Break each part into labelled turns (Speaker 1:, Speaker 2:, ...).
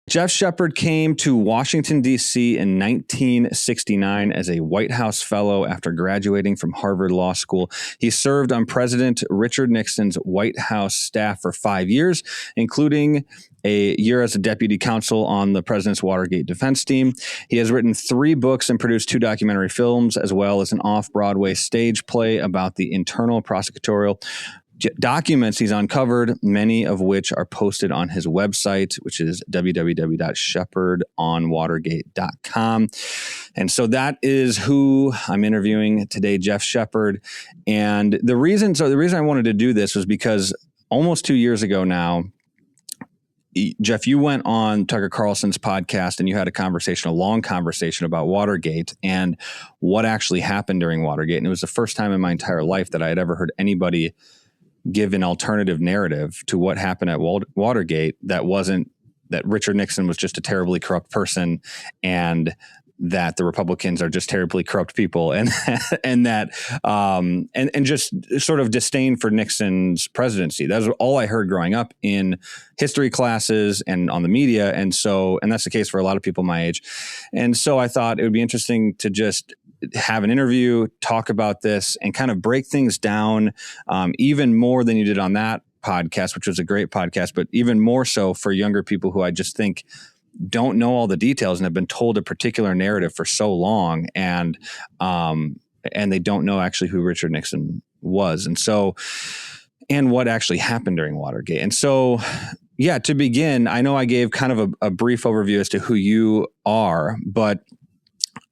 Speaker 1: Geoff Shepard came to Washington, D.C. in 1969 as a White House fellow after graduating from Harvard Law School. He served on President Richard Nixon's White House staff for 5 years, including a year as a deputy counsel on the president's Watergate defense team. He has written 3 books and produced 2 documentary films, as well as an off-Broadway stage play about the internal prosecutorial documents he's uncovered, many of which are posted on his website, which is www.shepardonwatergate.com. And so that is who I'm interviewing today, Geoff Shepard. And the reason I wanted to do this was because almost 2 years ago now, Geoff, you went on Tucker Carlson's podcast and you had a long conversation about Watergate and what actually happened during Watergate. And it was the first time in my entire life that I had ever heard anybody give an alternative narrative to what happened at Watergate that wasn't that Richard Nixon was just a terribly corrupt person and that the Republicans are just terribly corrupt people and that just sort of disdain for Nixon's presidency. That was all I heard growing up in history classes and on the media. And that's the case for a lot of people my age. And so I thought it would be interesting to just have an interview, talk about this, and kind of break things down even more than you did on that podcast, which was a great podcast, but even more so for younger people who I just think don't know all the details and have been told a particular narrative for so long, and they don't know actually who Richard Nixon was, and what actually happened during Watergate. And so, yeah, to begin, I know I gave kind of a brief overview as to who you are, but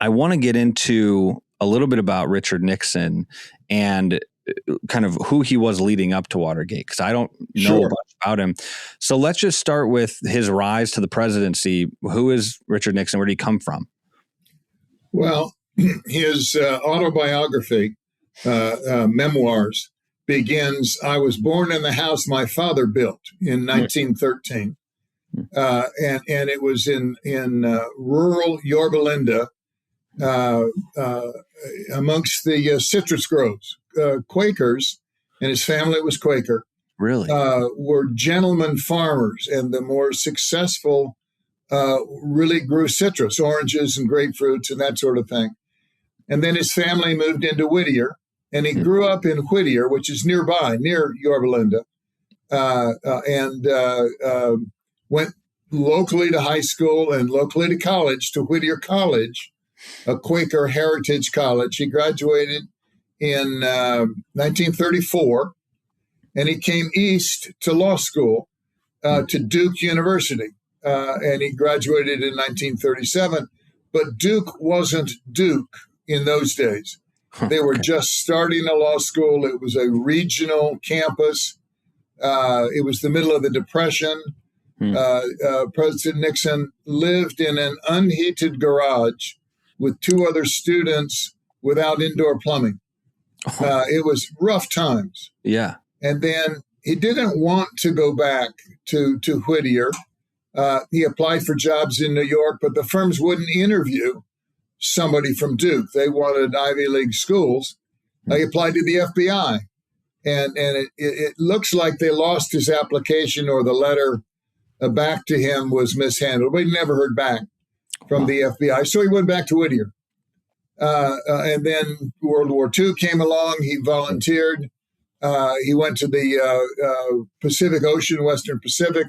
Speaker 1: I want to get into a little bit about Richard Nixon and kind of who he was leading up to Watergate, because I don't know much about him. So let's just start with his rise to the presidency. Who is Richard Nixon? Where did he come from?
Speaker 2: Well, his autobiography, memoirs, begins, I was born in the house my father built in 1913. And it was in rural Yorba amongst the citrus groves. Quakers, and his family was Quaker,
Speaker 1: really
Speaker 2: were gentlemen farmers, and the more successful really grew citrus, oranges and grapefruits and that sort of thing. And then his family moved into Whittier, and he grew up in Whittier, which is nearby, near Yorba Linda, and went locally to high school and locally to college, to Whittier College, a Quaker heritage college. He graduated in 1934, and he came east to law school, to Duke University, and he graduated in 1937. But Duke wasn't Duke in those days. They were just starting a law school. It was a regional campus. It was the middle of the Depression. President Nixon lived in an unheated garage with 2 other students without indoor plumbing. It was rough times.
Speaker 1: Yeah.
Speaker 2: And then he didn't want to go back to Whittier. He applied for jobs in New York, but the firms wouldn't interview somebody from Duke. They wanted Ivy League schools. He applied to the FBI. And it looks like they lost his application, or the letter back to him was mishandled. But he never heard back from the FBI. So he went back to Whittier. And then World War II came along. He volunteered. He went to the Pacific Ocean, Western Pacific,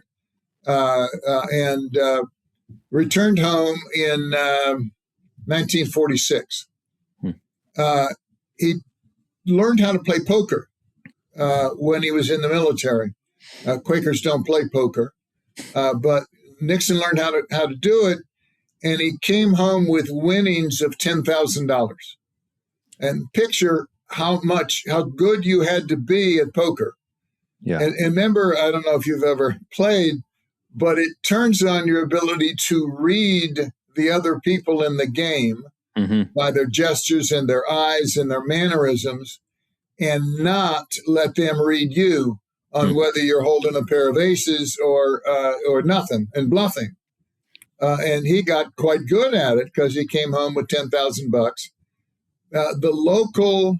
Speaker 2: and returned home in 1946. He learned how to play poker when he was in the military. Quakers don't play poker, but Nixon learned how to do it. And he came home with winnings of $10,000. And picture how good you had to be at poker.
Speaker 1: Yeah.
Speaker 2: And remember, I don't know if you've ever played, but it turns on your ability to read the other people in the game by their gestures and their eyes and their mannerisms, and not let them read you on whether you're holding a pair of aces or nothing and bluffing. And he got quite good at it because he came home with $10,000. The local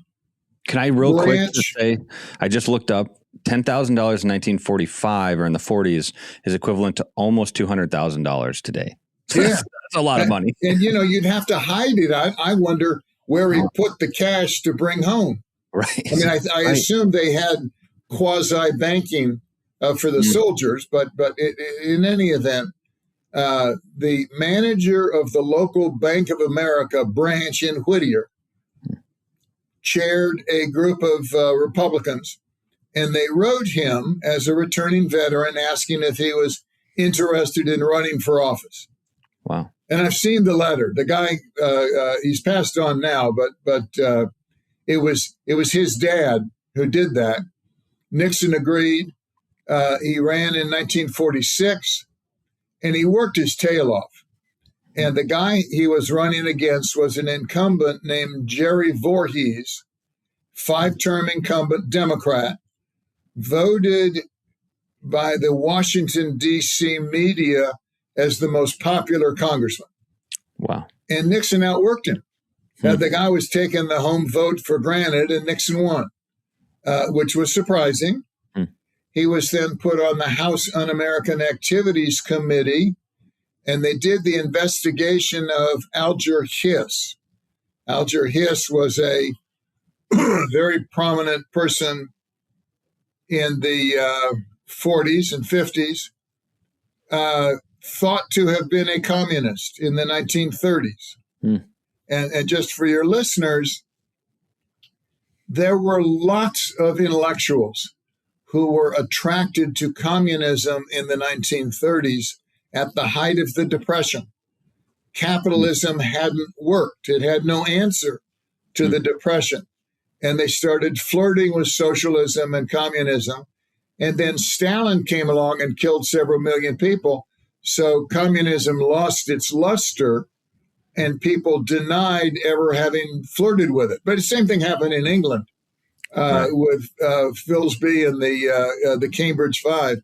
Speaker 1: Can I real quick just say, I just looked up $10,000 in 1945 or in the 40s is equivalent to almost $200,000 today.
Speaker 2: Yeah.
Speaker 1: That's a lot of money.
Speaker 2: And, you'd have to hide it. I wonder where he put the cash to bring home.
Speaker 1: Right.
Speaker 2: I mean, I assume they had quasi-banking for the soldiers, but in any event, the manager of the local Bank of America branch in Whittier chaired a group of Republicans, and they wrote him as a returning veteran asking if he was interested in running for office.
Speaker 1: Wow.
Speaker 2: And I've seen the letter. The guy, he's passed on now, but it was his dad who did that. Nixon agreed. He ran in 1946, and he worked his tail off. And the guy he was running against was an incumbent named Jerry Voorhees, 5-term incumbent Democrat, voted by the Washington, D.C. media as the most popular congressman.
Speaker 1: Wow.
Speaker 2: And Nixon outworked him. The guy was taking the home vote for granted, and Nixon won, which was surprising. He was then put on the House Un-American Activities Committee, and they did the investigation of Alger Hiss. Alger Hiss was a very prominent person in the 40s and 50s, thought to have been a communist in the 1930s. And just for your listeners, there were lots of intellectuals who were attracted to communism in the 1930s at the height of the Depression. Capitalism hadn't worked. It had no answer to the Depression. And they started flirting with socialism and communism. And then Stalin came along and killed several million people. So communism lost its luster, and people denied ever having flirted with it. But the same thing happened in England with Fillsby and the Cambridge Five.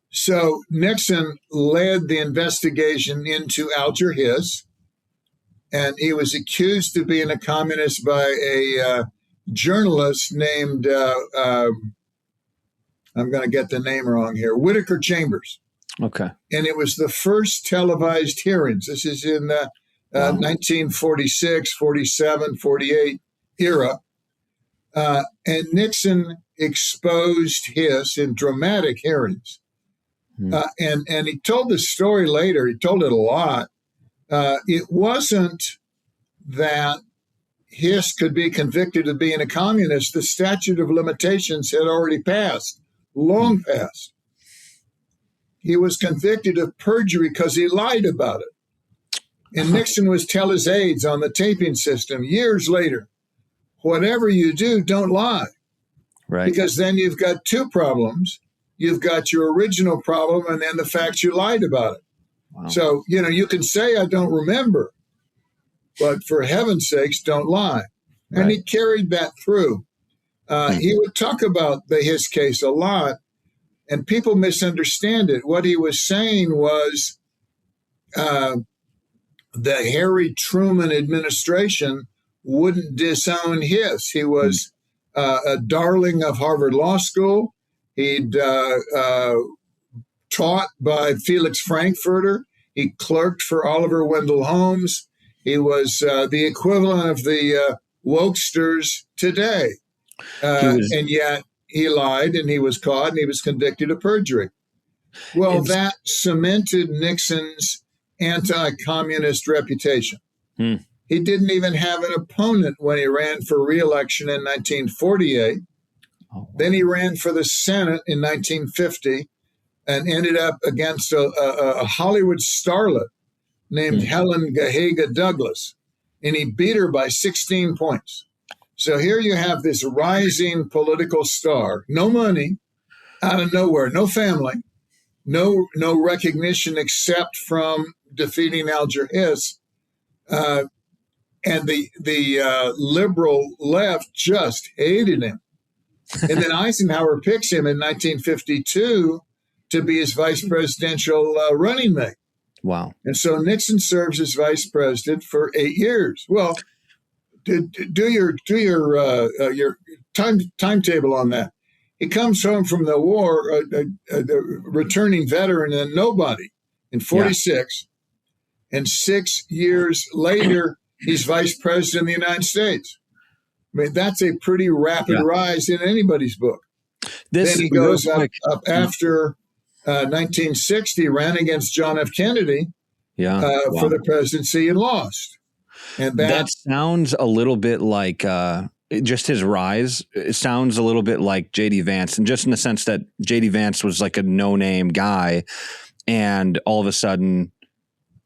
Speaker 2: So Nixon led the investigation into Alger Hiss, and he was accused of being a communist by a journalist named, I'm going to get the name wrong here, Whittaker Chambers.
Speaker 1: Okay.
Speaker 2: And it was the first televised hearings. This is in 1946, 47, 48 era. And Nixon exposed Hiss in dramatic hearings. And he told the story later. He told it a lot. It wasn't that Hiss could be convicted of being a communist. The statute of limitations had already passed, long past. He was convicted of perjury because he lied about it. And Nixon was tell his aides on the taping system years later, whatever you do, don't lie.
Speaker 1: Right.
Speaker 2: Because then you've got two problems. You've got your original problem and then the fact you lied about it. Wow. So, you can say, I don't remember, but for heaven's sakes, don't lie. Right. And he carried that through. He would talk about the Hiss case a lot, and people misunderstand it. What he was saying was the Harry Truman administration wouldn't disown Hiss. He was a darling of Harvard Law School. He'd taught by Felix Frankfurter. He clerked for Oliver Wendell Holmes. He was the equivalent of the wokesters today. And yet he lied, and he was caught, and he was convicted of perjury. Well, that cemented Nixon's anti-communist reputation. He didn't even have an opponent when he ran for re-election in 1948. Oh, wow. Then he ran for the Senate in 1950 and ended up against a Hollywood starlet named Helen Gahaga Douglas, and he beat her by 16 points. So here you have this rising political star, no money, out of nowhere, no family, no recognition except from defeating Alger Hiss, and the liberal left just hated him. And then Eisenhower picks him in 1952 to be his vice presidential running mate.
Speaker 1: Wow. And
Speaker 2: so Nixon serves as vice president for 8 years. Well, do your timetable on that. He comes home from the war, a returning veteran and nobody in 46. Yeah. And 6 years later, he's vice president of the United States. I mean, that's a pretty rapid rise in anybody's book. Then he goes up after 1960, ran against John F. Kennedy for the presidency and lost. And
Speaker 1: that sounds a little bit like just his rise. It sounds a little bit like J.D. Vance, and just in the sense that J.D. Vance was like a no-name guy, and all of a sudden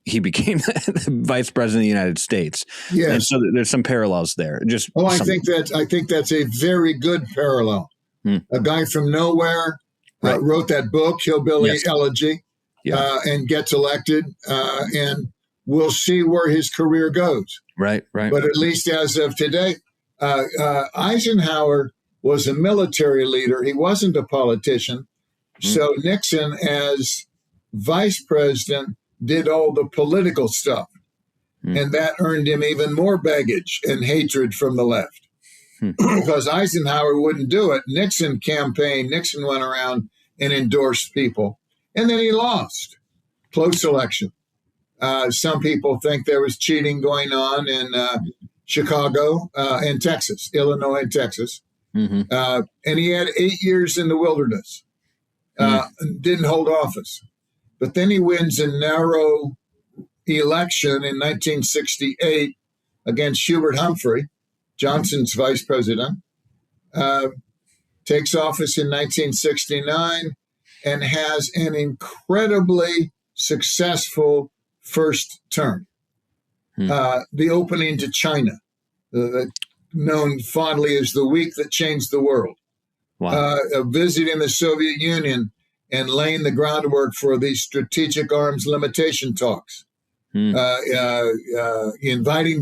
Speaker 1: he became the vice president of the United States. Yes. And so there's some parallels there.
Speaker 2: I think that's a very good parallel. A guy from nowhere wrote that book, Hillbilly Elegy, and gets elected, and we'll see where his career goes.
Speaker 1: Right.
Speaker 2: But at least as of today, Eisenhower was a military leader. He wasn't a politician. So Nixon, as vice president, did all the political stuff. And that earned him even more baggage and hatred from the left. Because Eisenhower wouldn't do it. Nixon campaigned. Nixon went around and endorsed people. And then he lost. Close election. Some people think there was cheating going on in Chicago and Texas, Illinois and Texas. And he had 8 years in the wilderness. Didn't hold office. But then he wins a narrow election in 1968 against Hubert Humphrey, Johnson's vice president, takes office in 1969 and has an incredibly successful first term. The opening to China, known fondly as the week that changed the world. Wow. Visiting the Soviet Union and laying the groundwork for these strategic arms limitation talks. Inviting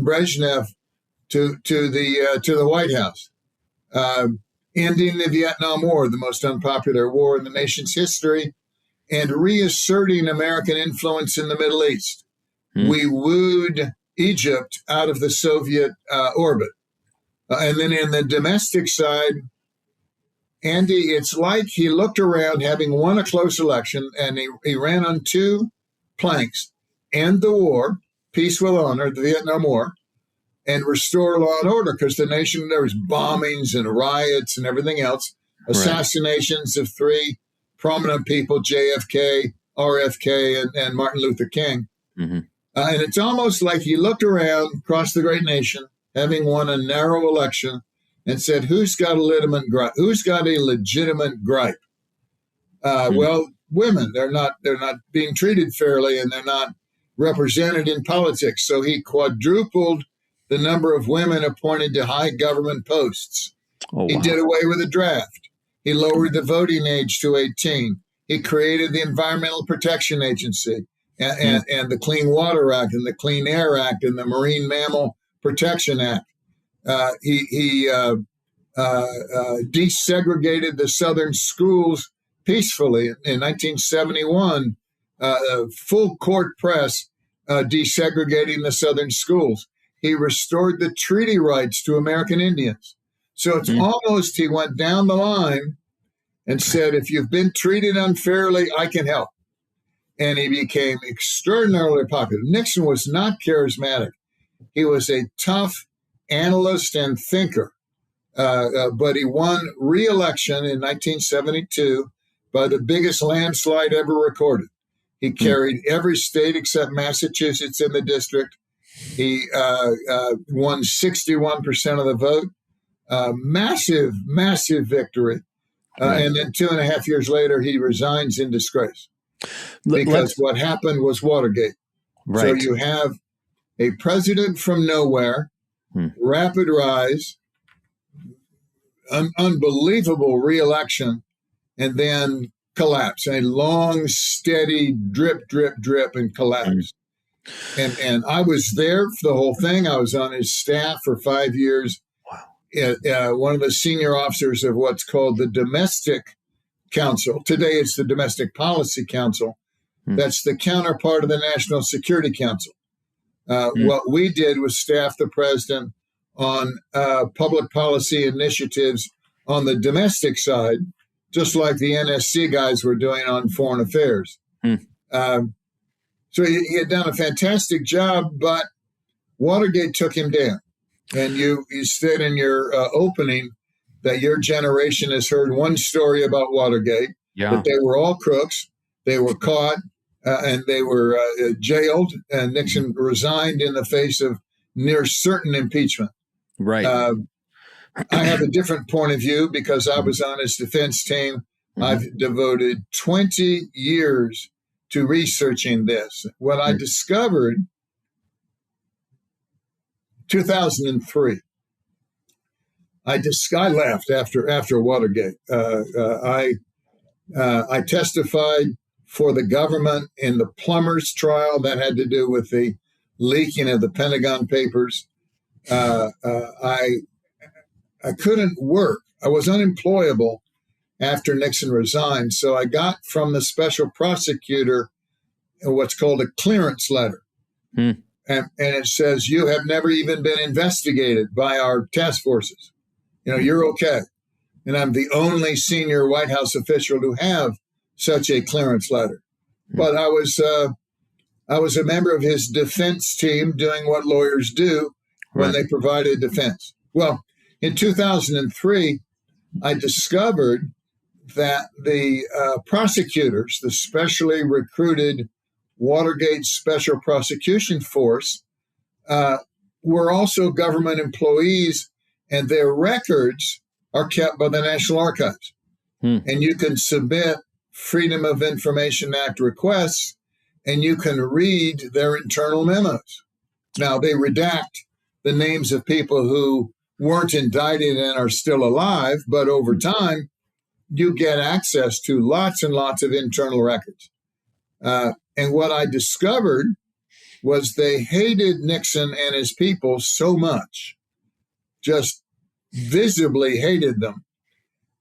Speaker 2: Brezhnev to the White House, ending the Vietnam War, the most unpopular war in the nation's history, and reasserting American influence in the Middle East. We wooed Egypt out of the Soviet orbit. And then in the domestic side, Andy, it's like he looked around, having won a close election, and he ran on two planks: end the war, peace with honor, the Vietnam War, and restore law and order, because the nation, there was bombings and riots and everything else, assassinations of three prominent people, JFK, RFK, and Martin Luther King. And it's almost like he looked around across the great nation, having won a narrow election, and said, who's got a legitimate gripe? Who's got a legitimate gripe? Well, women, they're not being treated fairly, and they're not represented in politics. So he quadrupled the number of women appointed to high government posts. Oh, wow. He did away with the draft. He lowered the voting age to 18. He created the Environmental Protection Agency and the Clean Water Act and the Clean Air Act and the Marine Mammal Protection Act. He desegregated the Southern schools peacefully in 1971. Full court press desegregating the Southern schools. He restored the treaty rights to American Indians. So it's almost he went down the line and said, if you've been treated unfairly, I can help. And he became extraordinarily popular. Nixon was not charismatic. He was a tough analyst and thinker. But he won re-election in 1972 by the biggest landslide ever recorded. He carried every state except Massachusetts in the district. He won 61% of the vote. Massive, massive victory. And then 2.5 years later, he resigns in disgrace. Because what happened was Watergate. Right. So you have a president from nowhere, rapid rise, unbelievable re-election, and then collapse. A long, steady drip, drip, drip, and collapse. And I was there for the whole thing. I was on his staff for 5 years. Wow. One of the senior officers of what's called the Domestic Council. Today it's the Domestic Policy Council. That's the counterpart of the National Security Council. What we did was staff the president on public policy initiatives on the domestic side, just like the NSC guys were doing on foreign affairs. So he had done a fantastic job, but Watergate took him down. And you said in your opening that your generation has heard one story about Watergate, that they were all crooks, they were caught, and they were jailed, and Nixon resigned in the face of near certain impeachment.
Speaker 1: Right.
Speaker 2: I have a different point of view because I was on his defense team. I've devoted 20 years to researching this. What I discovered 2003. I left after Watergate. I testified for the government in the Plumbers trial that had to do with the leaking of the Pentagon Papers. I couldn't work. I was unemployable after Nixon resigned. So I got from the special prosecutor what's called a clearance letter. And it says, you have never even been investigated by our task forces. You're okay. And I'm the only senior White House official to have such a clearance letter. But I was a member of his defense team doing what lawyers do when they provide a defense. Well, in 2003, I discovered that the prosecutors, the specially recruited Watergate Special Prosecution Force, were also government employees, and their records are kept by the National Archives. And you can submit Freedom of Information Act requests, and you can read their internal memos. Now, they redact the names of people who weren't indicted and are still alive, but over time, you get access to lots and lots of internal records. And what I discovered was they hated Nixon and his people so much, just visibly hated them,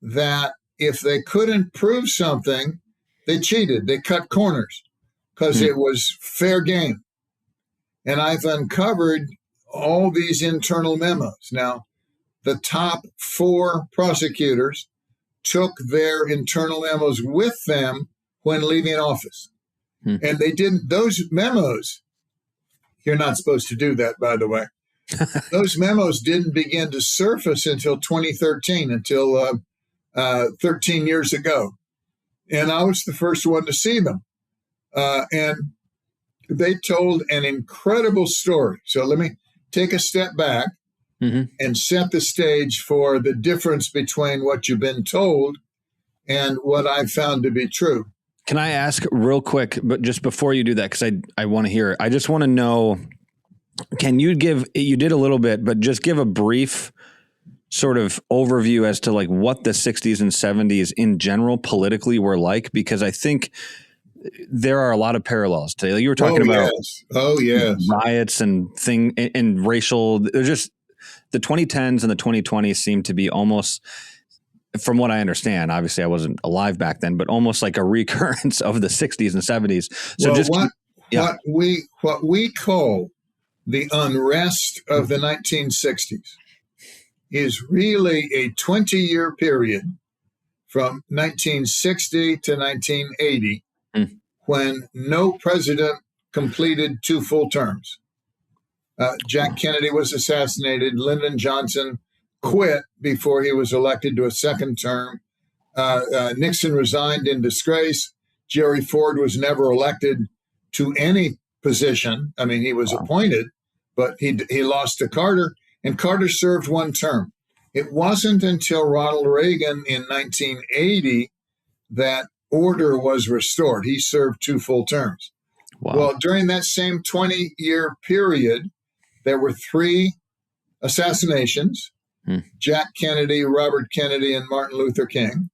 Speaker 2: that if they couldn't prove something, they cheated. They cut corners because it was fair game. And I've uncovered all these internal memos. Now, the top 4 prosecutors took their internal memos with them when leaving office. And they didn't, those memos, you're not supposed to do that, by the way. Those memos didn't begin to surface until 2013, until 13 years ago. And I was the first one to see them. And they told an incredible story. So let me take a step back and set the stage for the difference between what you've been told and what I've found to be true.
Speaker 1: Can I ask real quick, but just before you do that, because I want to hear it, I just want to know, can you did a little bit, but just give a brief sort of overview as to like what the 60s and 70s in general politically were like? Because I think there are a lot of parallels today. Like you were talking about riots and racial, there's just the 2010s and the 2020s seem to be almost, from what I understand, obviously I wasn't alive back then, but almost like a recurrence of the 60s and 70s. So
Speaker 2: what we call the unrest of the 1960s is really a 20-year period from 1960 to 1980 when no president completed 2 full terms. Jack Kennedy was assassinated. Lyndon Johnson quit before he was elected to a second term. Nixon resigned in disgrace. Jerry Ford was never elected to any position. I mean, he was appointed, but he lost to Carter, and Carter served 1 term. It wasn't until Ronald Reagan in 1980 that order was restored. He served 2 full terms.
Speaker 1: Wow.
Speaker 2: Well, during that same 20-year period, there were 3 assassinations. Jack Kennedy, Robert Kennedy, and Martin Luther King.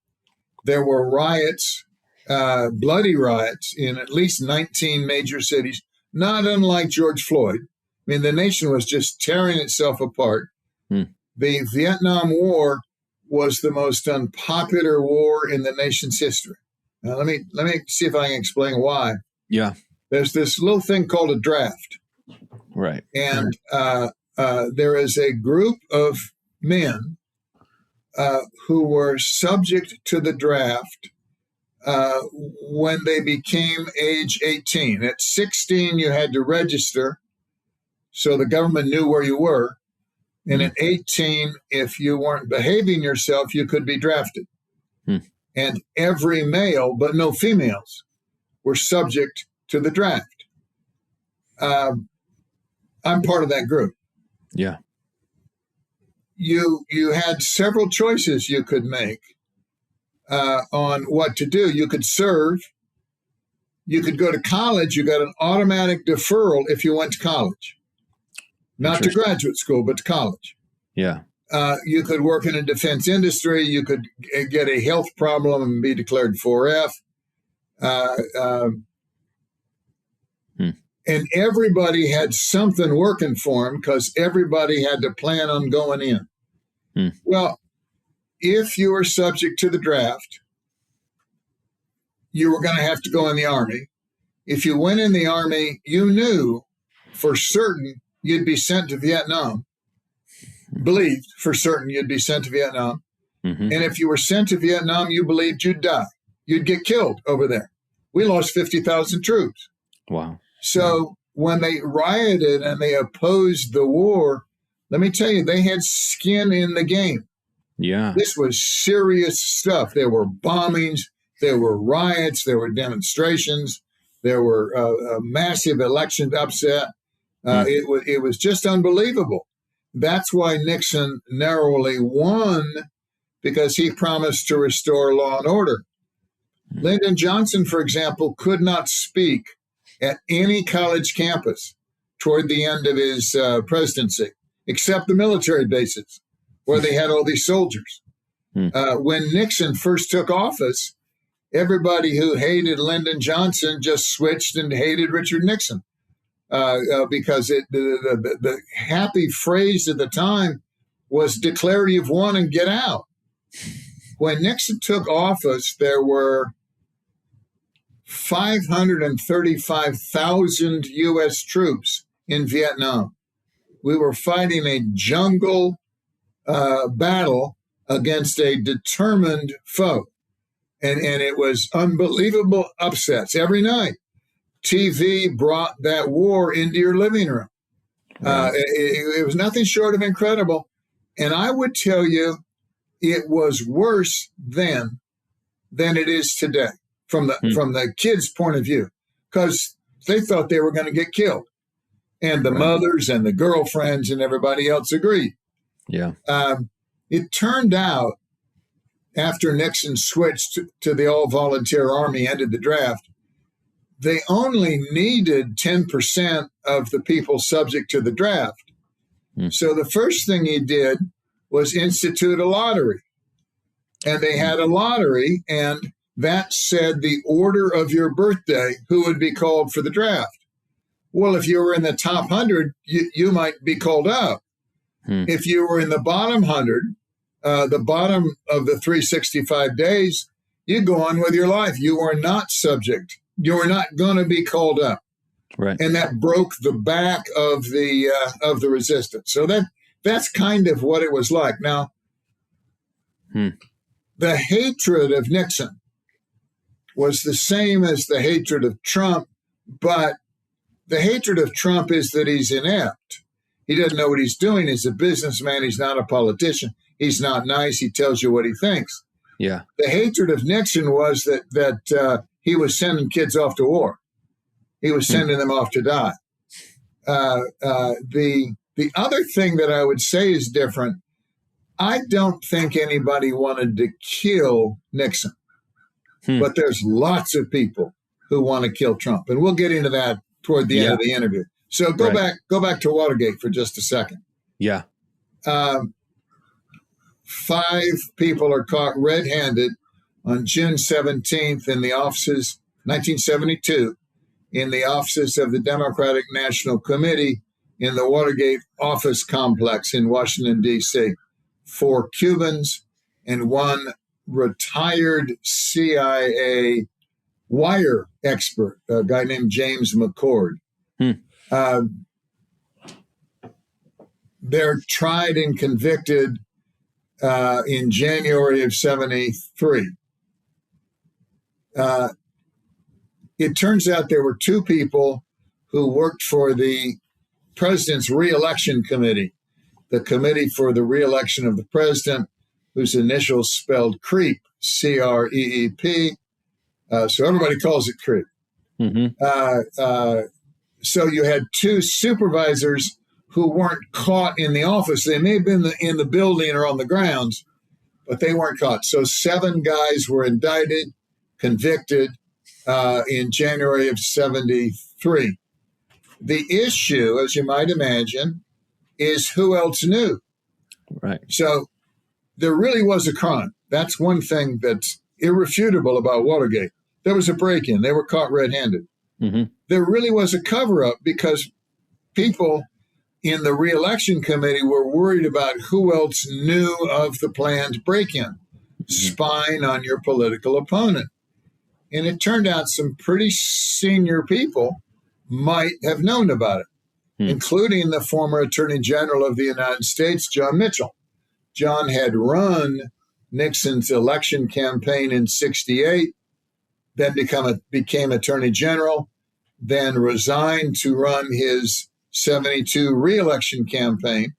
Speaker 2: There were riots, bloody riots in at least 19 major cities, not unlike George Floyd. I mean, the nation was just tearing itself apart. The Vietnam War was the most unpopular war in the nation's history. Now, let me see if I can explain why.
Speaker 1: Yeah.
Speaker 2: There's this little thing called a draft.
Speaker 1: Right.
Speaker 2: And there is a group of men who were subject to the draft when they became age 18. At 16, you had to register, so the government knew where you were. And at 18, if you weren't behaving yourself, you could be drafted. And every male, but no females, were subject to the draft. I'm part of that group.
Speaker 1: Yeah.
Speaker 2: You had several choices you could make on what to do. You could serve. You could go to college. You got an automatic deferral if you went to college. Not to graduate school, but to college.
Speaker 1: Yeah.
Speaker 2: You could work in a defense industry. You could get a health problem and be declared 4F. And everybody had something working for them because everybody had to plan on going in. Well, if you were subject to the draft, you were going to have to go in the Army. If you went in the Army, you knew for certain you'd be sent to Vietnam. Believed for certain you'd be sent to Vietnam. And if you were sent to Vietnam, you believed you'd die. You'd get killed over there. We lost 50,000 troops.
Speaker 1: Wow.
Speaker 2: So when they rioted and they opposed the war, let me tell you, they had skin in the game.
Speaker 1: Yeah.
Speaker 2: This was serious stuff. There were bombings, there were riots, there were demonstrations, there were massive election upset. It was just unbelievable. That's why Nixon narrowly won, because he promised to restore law and order. Lyndon Johnson, for example, could not speak at any college campus toward the end of his presidency, except the military bases where they had all these soldiers. When Nixon first took office, everybody who hated Lyndon Johnson just switched and hated Richard Nixon. Because the happy phrase at the time was declare you've won and get out. When Nixon took office, there were 535,000 U.S. troops in Vietnam. We were fighting a jungle battle against a determined foe. And it was unbelievable upsets every night. TV brought that war into your living room. It was nothing short of incredible. And I would tell you it was worse then than it is today from the kids' point of view, because they thought they were going to get killed. And the mothers and the girlfriends and everybody else agreed.
Speaker 1: Yeah.
Speaker 2: It turned out after Nixon switched to the all-volunteer Army, ended the draft, they only needed 10% of the people subject to the draft. So the first thing he did was institute a lottery. And they had a lottery, and that said the order of your birthday, who would be called for the draft. Well, if you were in the top 100, you might be called up. If you were in the bottom 100, the bottom of the 365 days, you go on with your life. You are not subject. You are not going to be called up.
Speaker 1: Right.
Speaker 2: And that broke the back of the resistance. So that's kind of what it was like. Now, the hatred of Nixon was the same as the hatred of Trump, but the hatred of Trump is that he's inept. He doesn't know what he's doing. He's a businessman. He's not a politician. He's not nice. He tells you what he thinks.
Speaker 1: Yeah.
Speaker 2: The hatred of Nixon was that he was sending kids off to war. He was sending them off to die. The other thing that I would say is different. I don't think anybody wanted to kill Nixon, but there's lots of people who want to kill Trump, and we'll get into that toward the end of the interview. So go back to Watergate for just a second.
Speaker 1: Yeah.
Speaker 2: 5 people are caught red-handed on June 17th in the offices, 1972, in the offices of the Democratic National Committee in the Watergate office complex in Washington, D.C. 4 Cubans and 1 retired CIA wire expert, a guy named James McCord. They're tried and convicted in January of 73. It turns out there were two people who worked for the president's reelection committee, the committee for the reelection of the president, whose initials spelled CREEP, C-R-E-E-P. So everybody calls it CREEP. So you had two supervisors who weren't caught in the office. They may have been in the building or on the grounds, but they weren't caught. So 7 guys were indicted, convicted in January of 73. The issue, as you might imagine, is who else knew?
Speaker 1: Right.
Speaker 2: So there really was a crime. That's one thing that's irrefutable about Watergate. There was a break-in. They were caught red-handed. There really was a cover-up because people in the reelection committee were worried about who else knew of the planned break-in, spying on your political opponent. And it turned out some pretty senior people might have known about it, including the former Attorney General of the United States, John Mitchell. John had run Nixon's election campaign in 68, then became Attorney General, then resigned to run his 72 re-election campaign.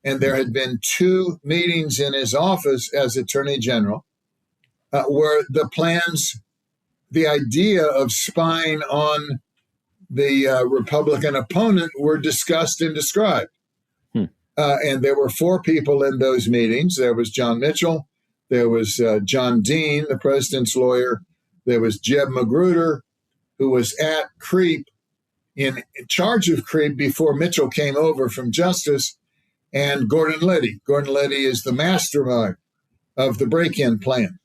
Speaker 2: And there had been 2 meetings in his office as Attorney General where the idea of spying on the Republican opponent were discussed and described. And there were 4 people in those meetings. There was John Mitchell. There was John Dean, the president's lawyer. There was Jeb Magruder, who was at CREEP, in charge of CREEP before Mitchell came over from Justice, and Gordon Liddy. Gordon Liddy is the mastermind of the break-in plan.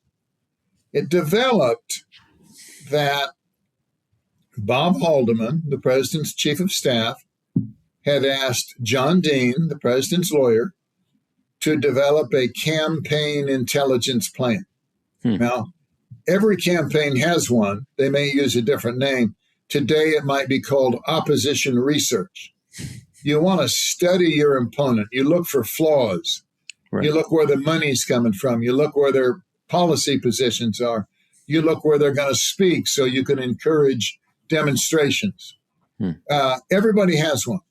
Speaker 2: It developed that Bob Haldeman, the president's chief of staff, had asked John Dean, the president's lawyer, to develop a campaign intelligence plan. Now, every campaign has one. They may use a different name. Today, it might be called opposition research. You want to study your opponent. You look for flaws. Right. You look where the money's coming from. You look where their policy positions are. You look where they're going to speak so you can encourage demonstrations. Everybody has one.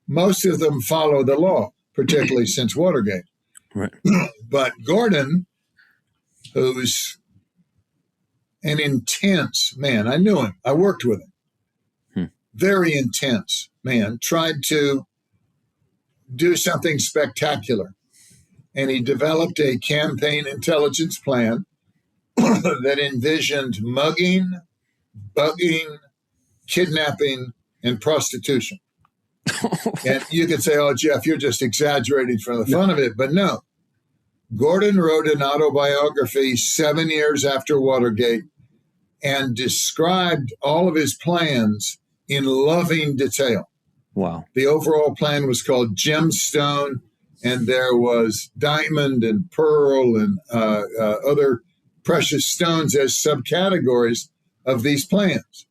Speaker 2: Most of them follow the law, particularly since Watergate.
Speaker 1: Right.
Speaker 2: But Gordon, who's an intense man, I knew him, I worked with him, very intense man, tried to do something spectacular. And he developed a campaign intelligence plan that envisioned mugging, bugging, kidnapping, and prostitution. And you could say, oh, Geoff, you're just exaggerating for the fun of it. But no, Gordon wrote an autobiography 7 years after Watergate and described all of his plans in loving detail.
Speaker 1: Wow.
Speaker 2: The overall plan was called Gemstone, and there was diamond and pearl and other precious stones as subcategories of these plans.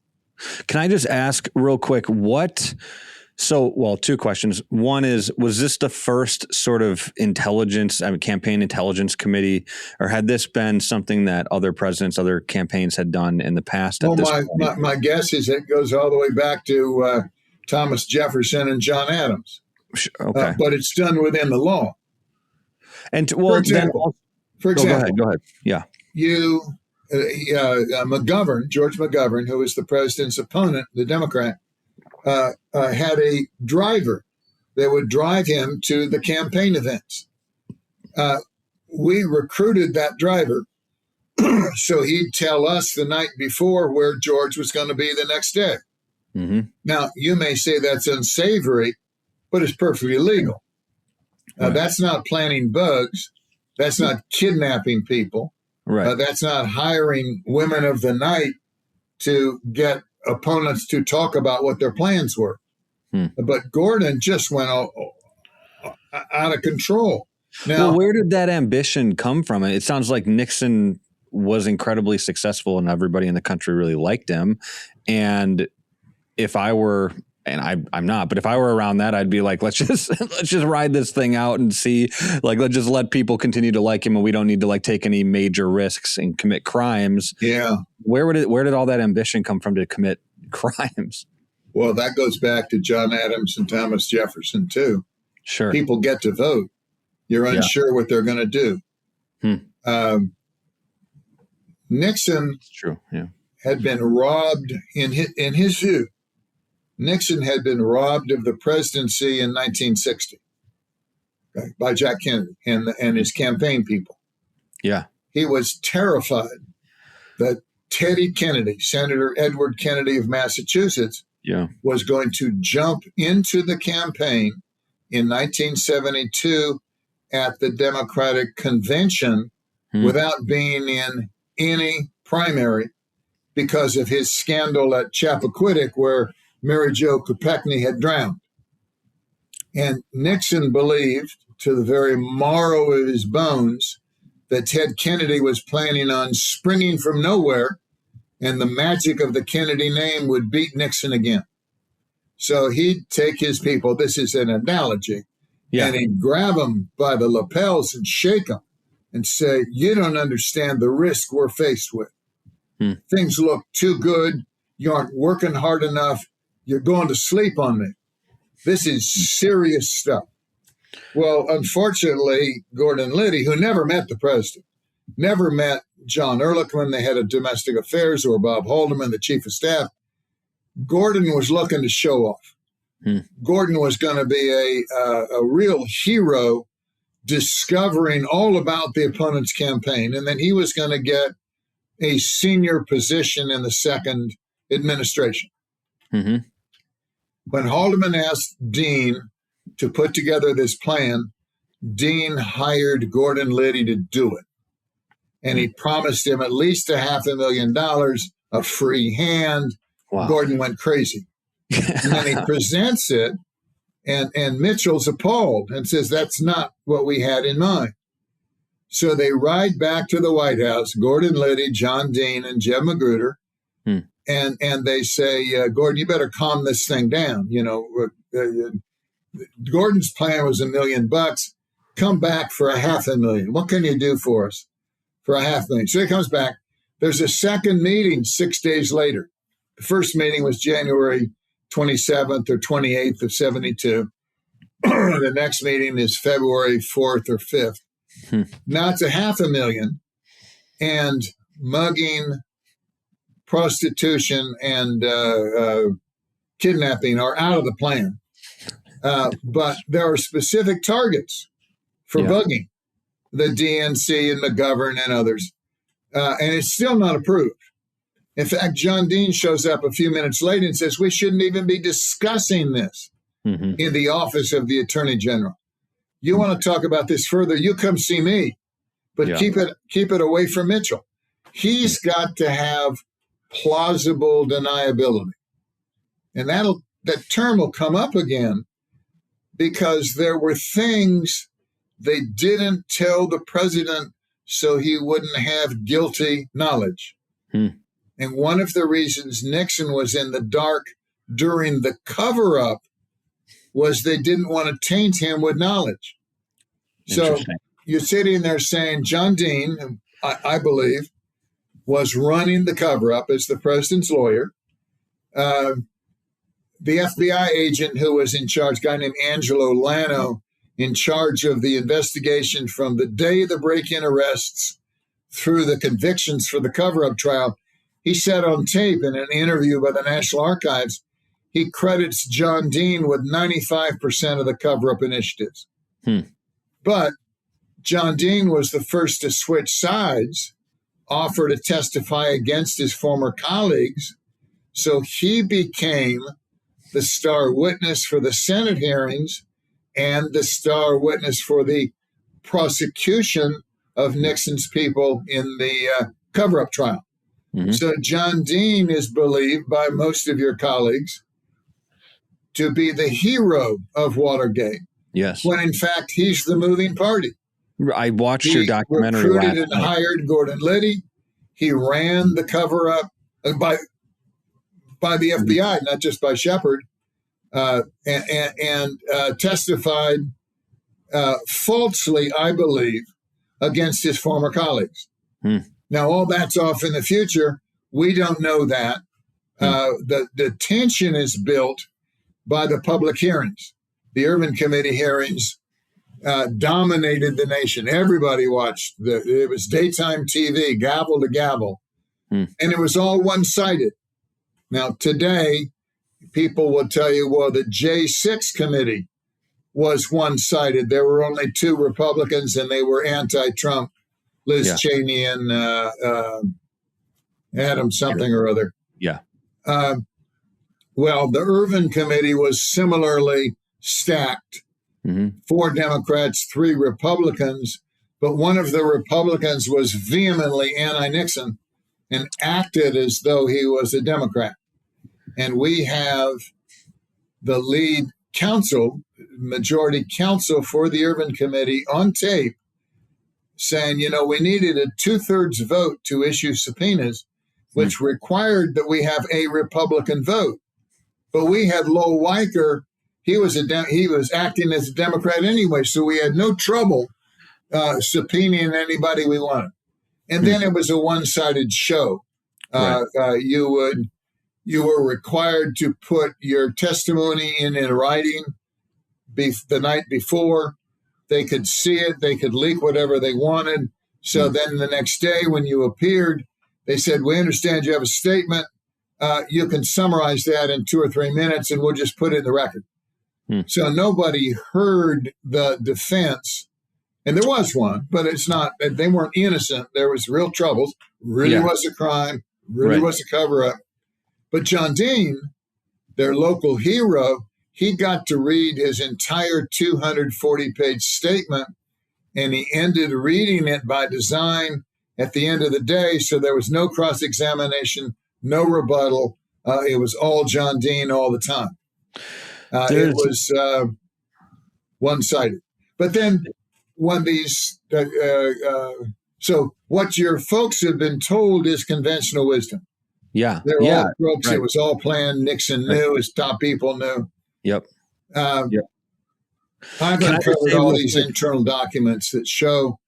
Speaker 1: Can I just ask real quick, two questions. One is, was this the first sort of campaign intelligence committee, or had this been something that other presidents, other campaigns had done in the past?
Speaker 2: Well, my guess is it goes all the way back to Thomas Jefferson and John Adams.
Speaker 1: Okay.
Speaker 2: But it's done within the law.
Speaker 1: And
Speaker 2: for example,
Speaker 1: go ahead. Yeah.
Speaker 2: George McGovern, who was the president's opponent, the Democrat, had a driver that would drive him to the campaign events. We recruited that driver so he'd tell us the night before where George was going to be the next day. Now, you may say that's unsavory, but it's perfectly legal. That's not planting bugs. That's not kidnapping people.
Speaker 1: Right.
Speaker 2: That's not hiring women of the night to get opponents to talk about what their plans were. But Gordon just went out of control. Now,
Speaker 1: where did that ambition come from? It sounds like Nixon was incredibly successful and everybody in the country really liked him. And if I were And I'm not, but if I were around that, I'd be like, let's just ride this thing out and see, like, let's just let people continue to like him, and we don't need to like take any major risks and commit crimes.
Speaker 2: Yeah.
Speaker 1: Where did all that ambition come from to commit crimes?
Speaker 2: Well, that goes back to John Adams and Thomas Jefferson too.
Speaker 1: Sure.
Speaker 2: People get to vote. You're unsure what they're going to do. Nixon
Speaker 1: true. Yeah.
Speaker 2: had been robbed in his view. Nixon had been robbed of the presidency in 1960 by Jack Kennedy and his campaign people.
Speaker 1: Yeah.
Speaker 2: He was terrified that Teddy Kennedy, Senator Edward Kennedy of Massachusetts, was going to jump into the campaign in 1972 at the Democratic Convention without being in any primary because of his scandal at Chappaquiddick, where Mary Jo Kopechne had drowned. And Nixon believed to the very marrow of his bones that Ted Kennedy was planning on springing from nowhere, and the magic of the Kennedy name would beat Nixon again. So he'd take his people, this is an analogy, and he'd grab them by the lapels and shake them and say, you don't understand the risk we're faced with. Things look too good. You aren't working hard enough. You're going to sleep on me. This is serious stuff. Well, unfortunately, Gordon Liddy, who never met the president, never met John Ehrlichman, the head of domestic affairs, or Bob Haldeman, the chief of staff, Gordon was looking to show off. Gordon was going to be a real hero, discovering all about the opponent's campaign, and then he was going to get a senior position in the second administration. When Haldeman asked Dean to put together this plan, Dean hired Gordon Liddy to do it. And he promised him at least $500,000, a free hand. Wow. Gordon went crazy. And then he presents it, and Mitchell's appalled and says, that's not what we had in mind. So they ride back to the White House, Gordon Liddy, John Dean, and Jeb Magruder. And they say, Gordon, you better calm this thing down. You know, Gordon's plan was $1 million. Come back for $500,000. What can you do for us for $500,000? So he comes back. There's a second meeting 6 days later. The first meeting was January 27th or 28th of 72. The next meeting is February 4th or 5th. Now it's $500,000, and mugging, prostitution, and kidnapping are out of the plan. But there are specific targets for bugging, the DNC and McGovern and others. And it's still not approved. In fact, John Dean shows up a few minutes later and says, we shouldn't even be discussing this in the office of the Attorney General. You want to talk about this further, you come see me, but keep it away from Mitchell. He's got to have plausible deniability. And that term will come up again because there were things they didn't tell the president so he wouldn't have guilty knowledge. And one of the reasons Nixon was in the dark during the cover-up was they didn't want to taint him with knowledge. So you're sitting there saying John Dean, I believe, was running the cover-up as the president's lawyer. The FBI agent who was in charge, a guy named Angelo Lano, in charge of the investigation from the day of the break-in arrests through the convictions for the cover-up trial, he said on tape in an interview by the National Archives, he credits John Dean with 95% of the cover-up initiatives. But John Dean was the first to switch sides, offer to testify against his former colleagues. So he became the star witness for the Senate hearings and the star witness for the prosecution of Nixon's people in the cover-up trial. So John Dean is believed by most of your colleagues to be the hero of Watergate.
Speaker 1: Yes.
Speaker 2: When in fact, he's the moving party.
Speaker 1: I watched your documentary.
Speaker 2: He recruited and hired Gordon Liddy. He ran the cover-up by the FBI, not just by Shepard. and testified falsely, I believe, against his former colleagues. Now, all that's off in the future. We don't know that. The tension is built by the public hearings. The Ervin Committee hearings dominated the nation. Everybody watched. It was daytime TV, gavel to gavel. And it was all one-sided. Now, today, people will tell you, well, the J6 committee was one-sided. There were only 2 Republicans, and they were anti-Trump, Liz Cheney and Adam something or other.
Speaker 1: Yeah.
Speaker 2: Well, the Ervin Committee was similarly stacked. 4 Democrats, 3 Republicans, but one of the Republicans was vehemently anti-Nixon and acted as though he was a Democrat. And we have the lead counsel, majority counsel for the Ervin Committee on tape saying, we needed a 2/3 vote to issue subpoenas, which required that we have a Republican vote. But we had Lowell Weicker. He was acting as a Democrat anyway, so we had no trouble subpoenaing anybody we wanted. And then it was a one-sided show. You were required to put your testimony in writing the night before. They could see it. They could leak whatever they wanted. So then the next day when you appeared, they said, we understand you have a statement. You can summarize that in 2 or 3 minutes, and we'll just put it in the record. So nobody heard the defense. And there was one, but it's not, they weren't innocent. There was real troubles. Really was a crime. Really was a cover-up. But John Dean, their local hero, he got to read his entire 240-page statement, and he ended reading it by design at the end of the day. So there was no cross-examination, no rebuttal. It was all John Dean all the time. It was one-sided. But then when these so what your folks have been told is conventional wisdom. They're all crooks. It was all planned. Nixon knew. His top people knew. I've uncovered all these internal documents that show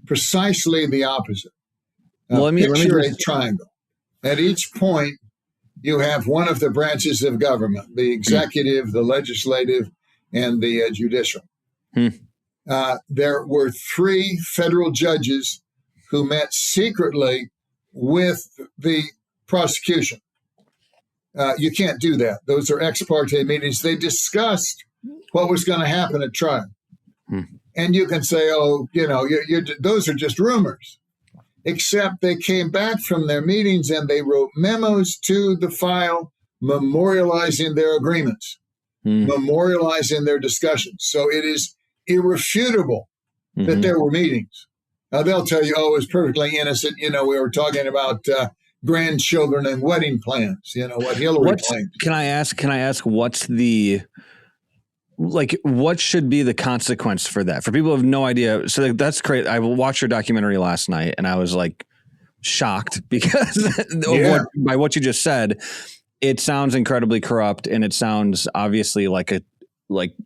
Speaker 2: precisely the opposite. Picture a triangle. At each point, you have one of the branches of government, the executive, the legislative, and the judicial. There were 3 federal judges who met secretly with the prosecution. You can't do that. Those are ex parte meetings. They discussed what was going to happen at trial. And you can say, those are just rumors. Except they came back from their meetings and they wrote memos to the file memorializing their agreements, memorializing their discussions. So it is irrefutable that there were meetings. Now, they'll tell you, it was perfectly innocent. We were talking about grandchildren and wedding plans, what Hillary claimed.
Speaker 1: Can I ask what's what should be the consequence for that? For people who have no idea. So that's great. I watched your documentary last night and I was shocked because by what you just said, it sounds incredibly corrupt and it sounds obviously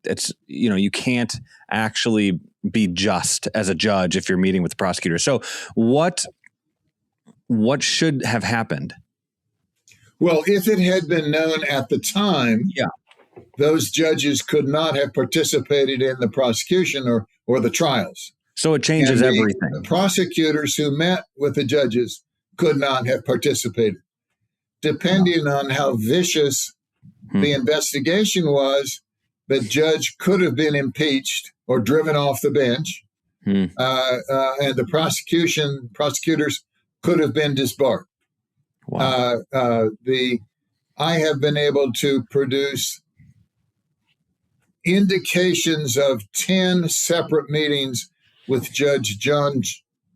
Speaker 1: it's, you can't actually be just as a judge if you're meeting with the prosecutor. So what should have happened?
Speaker 2: Well, if it had been known at the time, those judges could not have participated in the prosecution or the trials.
Speaker 1: So it changes everything.
Speaker 2: The prosecutors who met with the judges could not have participated. Depending on how vicious the investigation was, the judge could have been impeached or driven off the bench, and the prosecutors could have been disbarred. Wow. I have been able to produce indications of 10 separate meetings with Judge John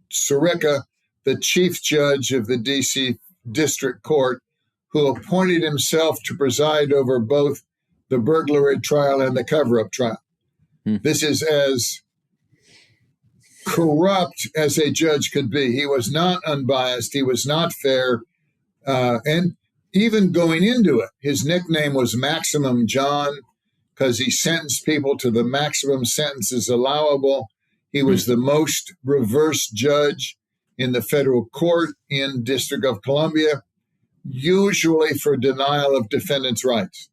Speaker 2: Sirica, the chief judge of the D.C. District Court, who appointed himself to preside over both the burglary trial and the cover-up trial. This is as corrupt as a judge could be. He was not unbiased. He was not fair. And even going into it, his nickname was Maximum John because he sentenced people to the maximum sentences allowable. He was the most reverse judge in the federal court in District of Columbia, usually for denial of defendants' rights.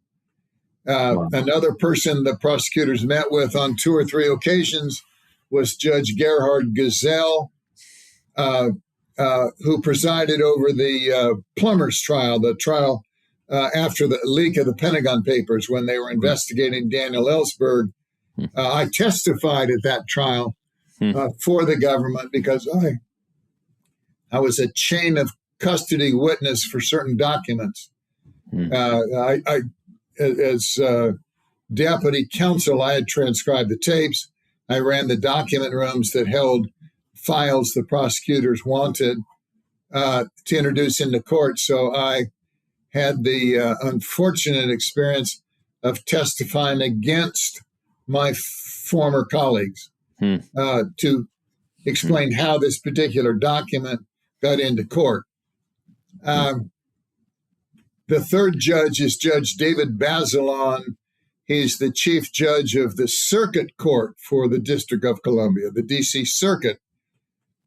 Speaker 2: Another person the prosecutors met with on 2 or 3 occasions was Judge Gerhard Gesell, who presided over the Plumbers trial, the trial after the leak of the Pentagon Papers when they were investigating Daniel Ellsberg. I testified at that trial for the government because I was a chain of custody witness for certain documents. As deputy counsel, I had transcribed the tapes. I ran the document rooms that held files the prosecutors wanted to introduce into court. So I had the unfortunate experience of testifying against my former colleagues to explain how this particular document got into court. The third judge is Judge David Bazelon. He's the chief judge of the Circuit Court for the District of Columbia, the D.C. Circuit.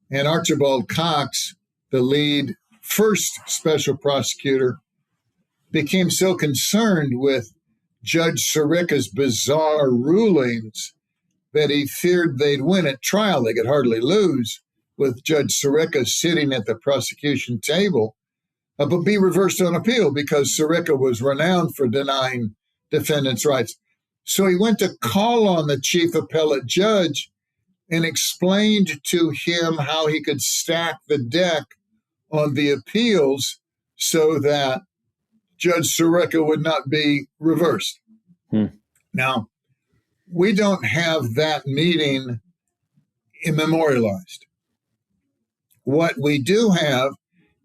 Speaker 2: And Archibald Cox, the lead first special prosecutor, became so concerned with Judge Sirica's bizarre rulings that he feared they'd win at trial. They could hardly lose with Judge Sirica sitting at the prosecution table, but be reversed on appeal because Sirica was renowned for denying defendants' rights. So he went to call on the chief appellate judge and explained to him how he could stack the deck on the appeals so that Judge Sirica would not be reversed. Now, we don't have that meeting memorialized. What we do have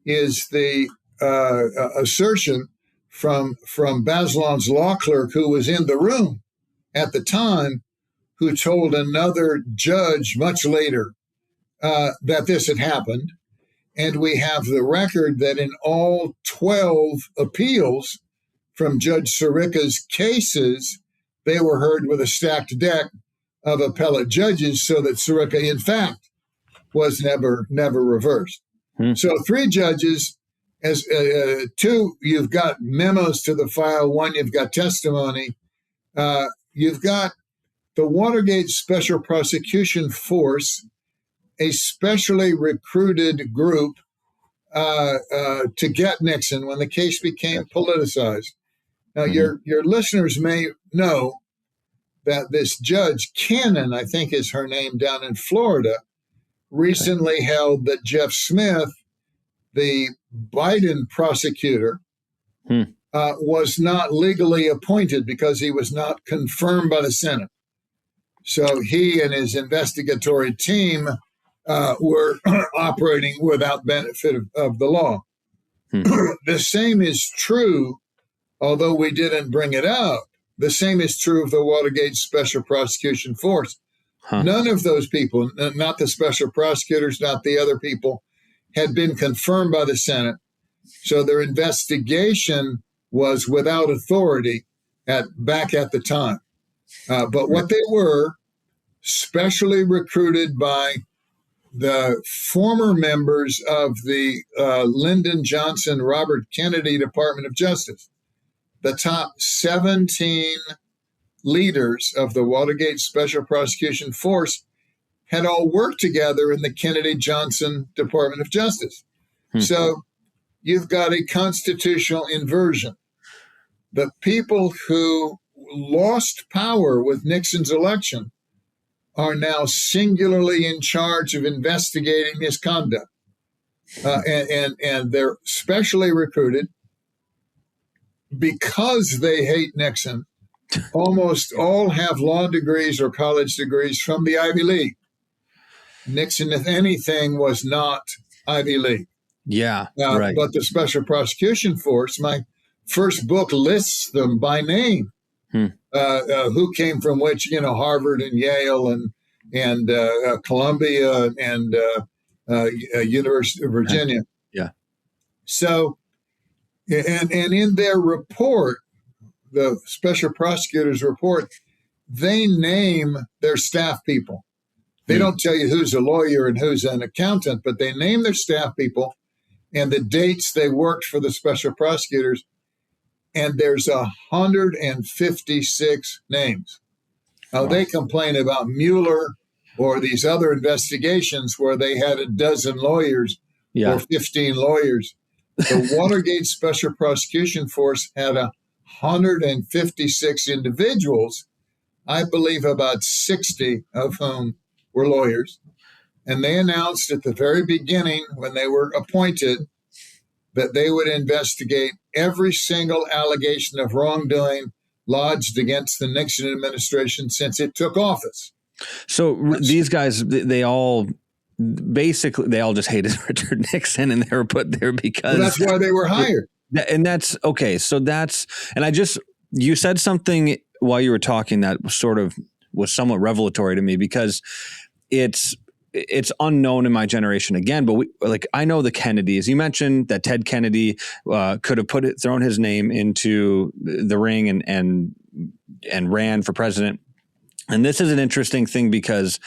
Speaker 2: is the assertion from Bazelon's law clerk, who was in the room at the time, who told another judge much later that this had happened. And we have the record that in all 12 appeals from Judge Sirica's cases, they were heard with a stacked deck of appellate judges, so that Sirica, in fact, was never reversed. So 3 judges, as 2, you've got memos to the file. 1, you've got testimony. You've got the Watergate Special Prosecution Force, a specially recruited group to get Nixon when the case became politicized. Now, your listeners may know that this Judge Cannon, I think is her name, down in Florida, recently held that Jeff Smith, the Biden prosecutor, was not legally appointed because he was not confirmed by the Senate. So he and his investigatory team were operating without benefit of the law. The same is true, although we didn't bring it up, the same is true of the Watergate Special Prosecution Force. None of those people, not the special prosecutors, not the other people, had been confirmed by the Senate. So their investigation was without authority back at the time. But what they were, specially recruited by the former members of the Lyndon Johnson, Robert Kennedy Department of Justice. The top 17 leaders of the Watergate Special Prosecution Force had all worked together in the Kennedy Johnson Department of Justice. So you've got a constitutional inversion. The people who lost power with Nixon's election are now singularly in charge of investigating misconduct. And they're specially recruited because they hate Nixon. Almost all have law degrees or college degrees from the Ivy League. Nixon, if anything, was not Ivy League.
Speaker 1: Right.
Speaker 2: But the Special Prosecution Force, my first book lists them by name. Who came from which, Harvard and Yale and Columbia and University of Virginia.
Speaker 1: Yeah.
Speaker 2: So And in their report, the special prosecutor's report, they name their staff people. They don't tell you who's a lawyer and who's an accountant, but they name their staff people and the dates they worked for the special prosecutors. And there's 156 names. Now, they complain about Mueller or these other investigations where they had a dozen lawyers or 15 lawyers. The Watergate Special Prosecution Force had 156 individuals, I believe about 60 of whom were lawyers. And they announced at the very beginning when they were appointed that they would investigate every single allegation of wrongdoing lodged against the Nixon administration since it took office.
Speaker 1: So these guys, they all just hated Richard Nixon, and they were put there because
Speaker 2: that's why they were hired.
Speaker 1: And that's okay. So you said something while you were talking that sort of was somewhat revelatory to me, because it's unknown in my generation again, but I know the Kennedys. You mentioned that Ted Kennedy could have thrown his name into the ring and ran for president. And this is an interesting thing because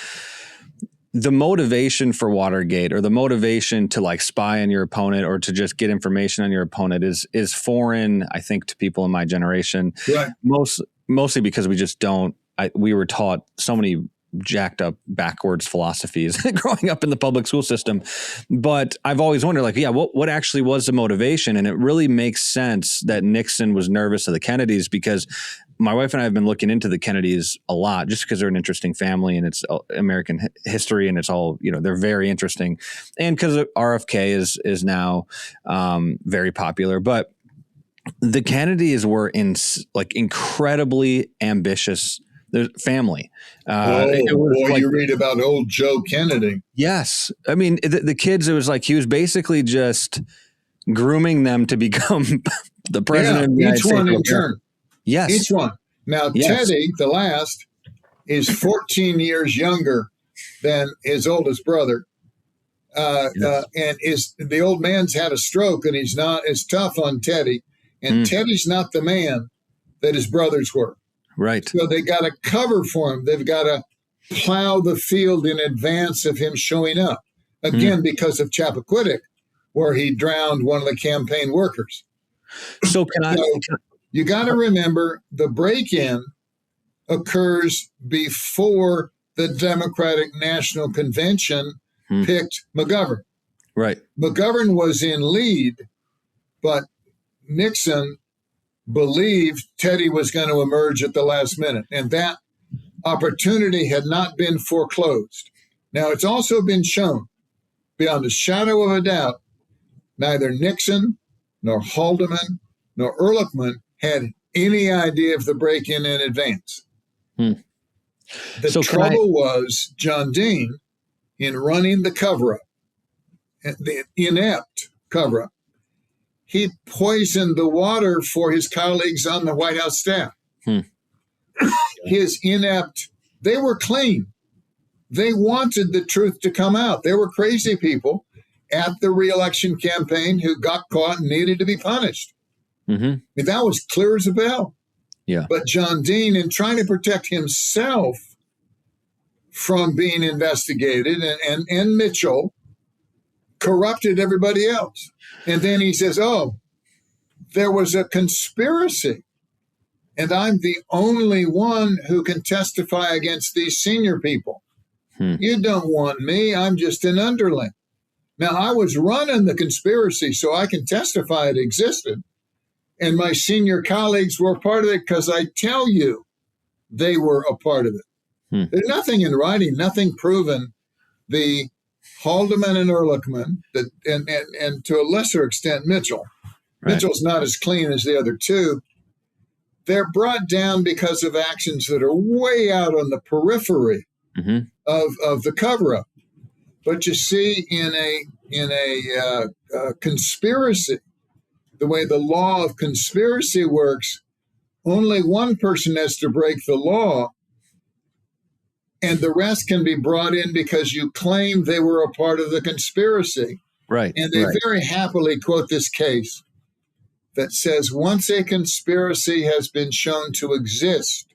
Speaker 1: the motivation for Watergate, or the motivation to spy on your opponent or to just get information on your opponent, is foreign, I think, to people in my generation.
Speaker 2: Right.
Speaker 1: Mostly because we were taught so many jacked up backwards philosophies growing up in the public school system. But I've always wondered, what actually was the motivation? And it really makes sense that Nixon was nervous of the Kennedys, because my wife and I have been looking into the Kennedys a lot, just because they're an interesting family and it's American history, and it's all, they're very interesting. And because RFK is now very popular. But the Kennedys were incredibly ambitious family.
Speaker 2: You read about old Joe Kennedy.
Speaker 1: Yes. I mean, the kids, it was he was basically just grooming them to become the president of the United States.
Speaker 2: Each one in turn.
Speaker 1: Yes.
Speaker 2: Each one. Now, Teddy, the last, is 14 years younger than his oldest brother. And the old man's had a stroke, and he's not as tough on Teddy. And Teddy's not the man that his brothers were.
Speaker 1: Right.
Speaker 2: So they got to cover for him. They've got to plow the field in advance of him showing up. Again, because of Chappaquiddick, where he drowned one of the campaign workers.
Speaker 1: So
Speaker 2: you got to remember, the break-in occurs before the Democratic National Convention picked McGovern.
Speaker 1: Right.
Speaker 2: McGovern was in lead, but Nixon believed Teddy was going to emerge at the last minute, and that opportunity had not been foreclosed. Now, it's also been shown, beyond a shadow of a doubt, neither Nixon nor Haldeman nor Ehrlichman had any idea of the break-in in advance. The trouble was John Dean, in running the cover-up, the inept cover-up, he poisoned the water for his colleagues on the White House staff. His inept, they were clean. They wanted the truth to come out. There were crazy people at the re-election campaign who got caught and needed to be punished. I mean, that was clear as a bell.
Speaker 1: Yeah.
Speaker 2: But John Dean, in trying to protect himself from being investigated, and Mitchell, corrupted everybody else. And then he says, there was a conspiracy, and I'm the only one who can testify against these senior people. You don't want me. I'm just an underling. Now, I was running the conspiracy, so I can testify it existed. And my senior colleagues were part of it because I tell you they were a part of it. There's nothing in writing, nothing proven. The Haldeman and Ehrlichman, and to a lesser extent, Mitchell. Right. Mitchell's not as clean as the other two. They're brought down because of actions that are way out on the periphery of the cover-up. But you see, in a conspiracy, the way the law of conspiracy works, only one person has to break the law, and the rest can be brought in because you claim they were a part of the conspiracy.
Speaker 1: Right.
Speaker 2: And they very happily quote this case that says once a conspiracy has been shown to exist,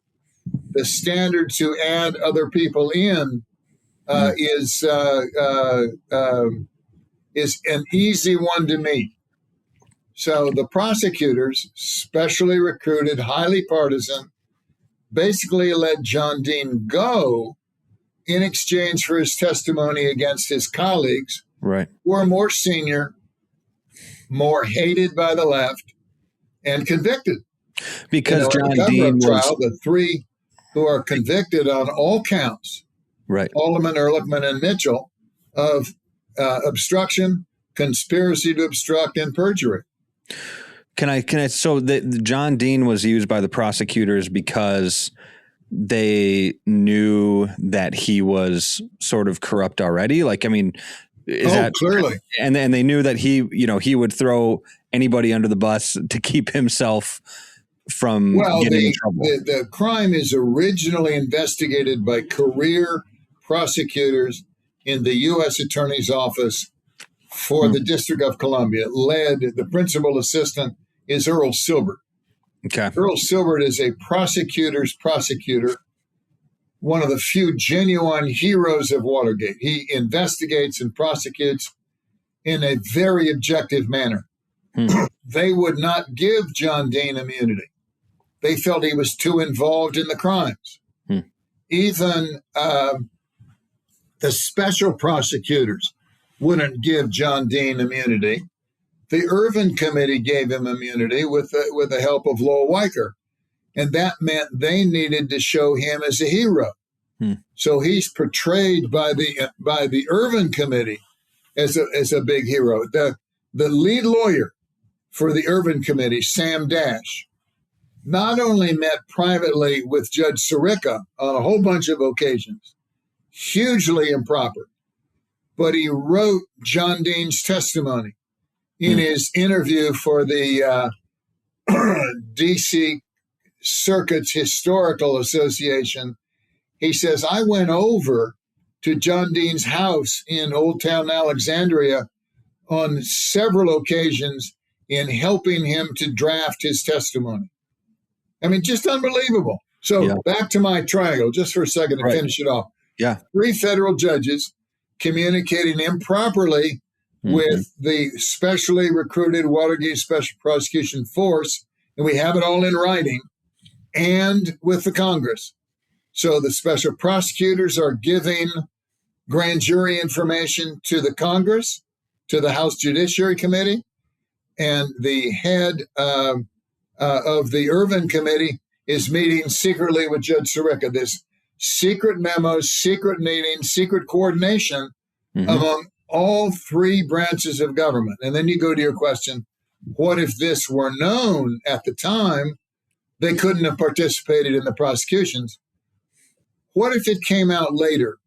Speaker 2: the standard to add other people in is an easy one to meet. So the prosecutors, specially recruited, highly partisan, basically let John Dean go in exchange for his testimony against his colleagues,
Speaker 1: right,
Speaker 2: who are more senior, more hated by the left, and convicted.
Speaker 1: Because
Speaker 2: John
Speaker 1: Dean was
Speaker 2: trial, the three who are convicted on all counts,
Speaker 1: right,
Speaker 2: Haldeman, Ehrlichman, and Mitchell, of obstruction, conspiracy to obstruct, and perjury.
Speaker 1: So John Dean was used by the prosecutors because they knew that he was sort of corrupt already. Like, I mean, is that
Speaker 2: clearly?
Speaker 1: And they knew that he would throw anybody under the bus to keep himself from getting in trouble.
Speaker 2: The crime is originally investigated by career prosecutors in the U.S. Attorney's Office for the District of Columbia. The principal assistant is Earl Silbert.
Speaker 1: Okay.
Speaker 2: Earl Silbert is a prosecutor's prosecutor, one of the few genuine heroes of Watergate. He investigates and prosecutes in a very objective manner. They would not give John Dean immunity. They felt he was too involved in the crimes. Even the special prosecutors wouldn't give John Dean immunity. The Irvin Committee gave him immunity with the help of Lowell Weicker, and that meant they needed to show him as a hero. So he's portrayed by the Irvin Committee as a big hero. The lead lawyer for the Irvin Committee, Sam Dash, not only met privately with Judge Sirica on a whole bunch of occasions, hugely improper, but he wrote John Dean's testimony in his interview for the D.C. Circuit's Historical Association. He says, I went over to John Dean's house in Old Town Alexandria on several occasions in helping him to draft his testimony. I mean, just unbelievable. So back to my triangle, just for a second to finish it off.
Speaker 1: Yeah.
Speaker 2: 3 federal judges communicating improperly with the specially recruited Watergate Special Prosecution Force, and we have it all in writing, and with the Congress. So the special prosecutors are giving grand jury information to the Congress, to the House Judiciary Committee, and the head of the Irvin Committee is meeting secretly with Judge Sirica. This secret memos, secret meetings, secret coordination among all 3 branches of government. And then you go to your question, what if this were known at the time? They couldn't have participated in the prosecutions. What if it came out later,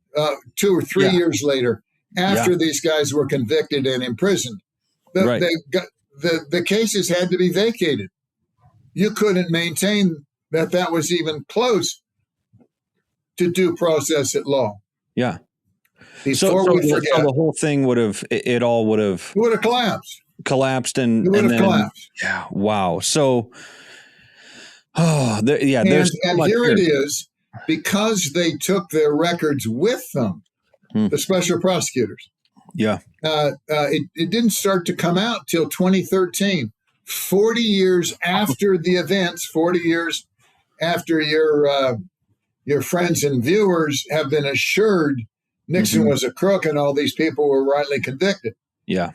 Speaker 2: 2 or 3 years later, after these guys were convicted and imprisoned? The cases had to be vacated. You couldn't maintain that was even close to due process at law.
Speaker 1: Yeah. So the whole thing would have collapsed and collapsed. Yeah. Wow. So, there's
Speaker 2: and here it is, because they took their records with them, the special prosecutors.
Speaker 1: Yeah.
Speaker 2: It didn't start to come out till 2013, 40 years after the events, 40 years after your friends and viewers have been assured Nixon was a crook and all these people were rightly convicted.
Speaker 1: Yeah.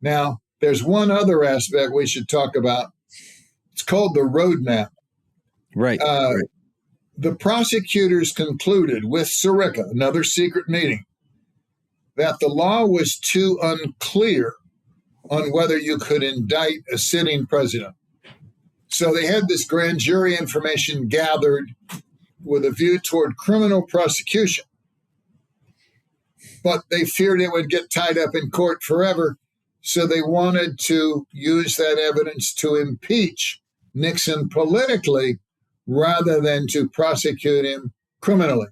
Speaker 2: Now, there's one other aspect we should talk about. It's called the roadmap.
Speaker 1: Right.
Speaker 2: The prosecutors concluded with Sirica, another secret meeting, that the law was too unclear on whether you could indict a sitting president. So they had this grand jury information gathered with a view toward criminal prosecution. But they feared it would get tied up in court forever. So they wanted to use that evidence to impeach Nixon politically rather than to prosecute him criminally.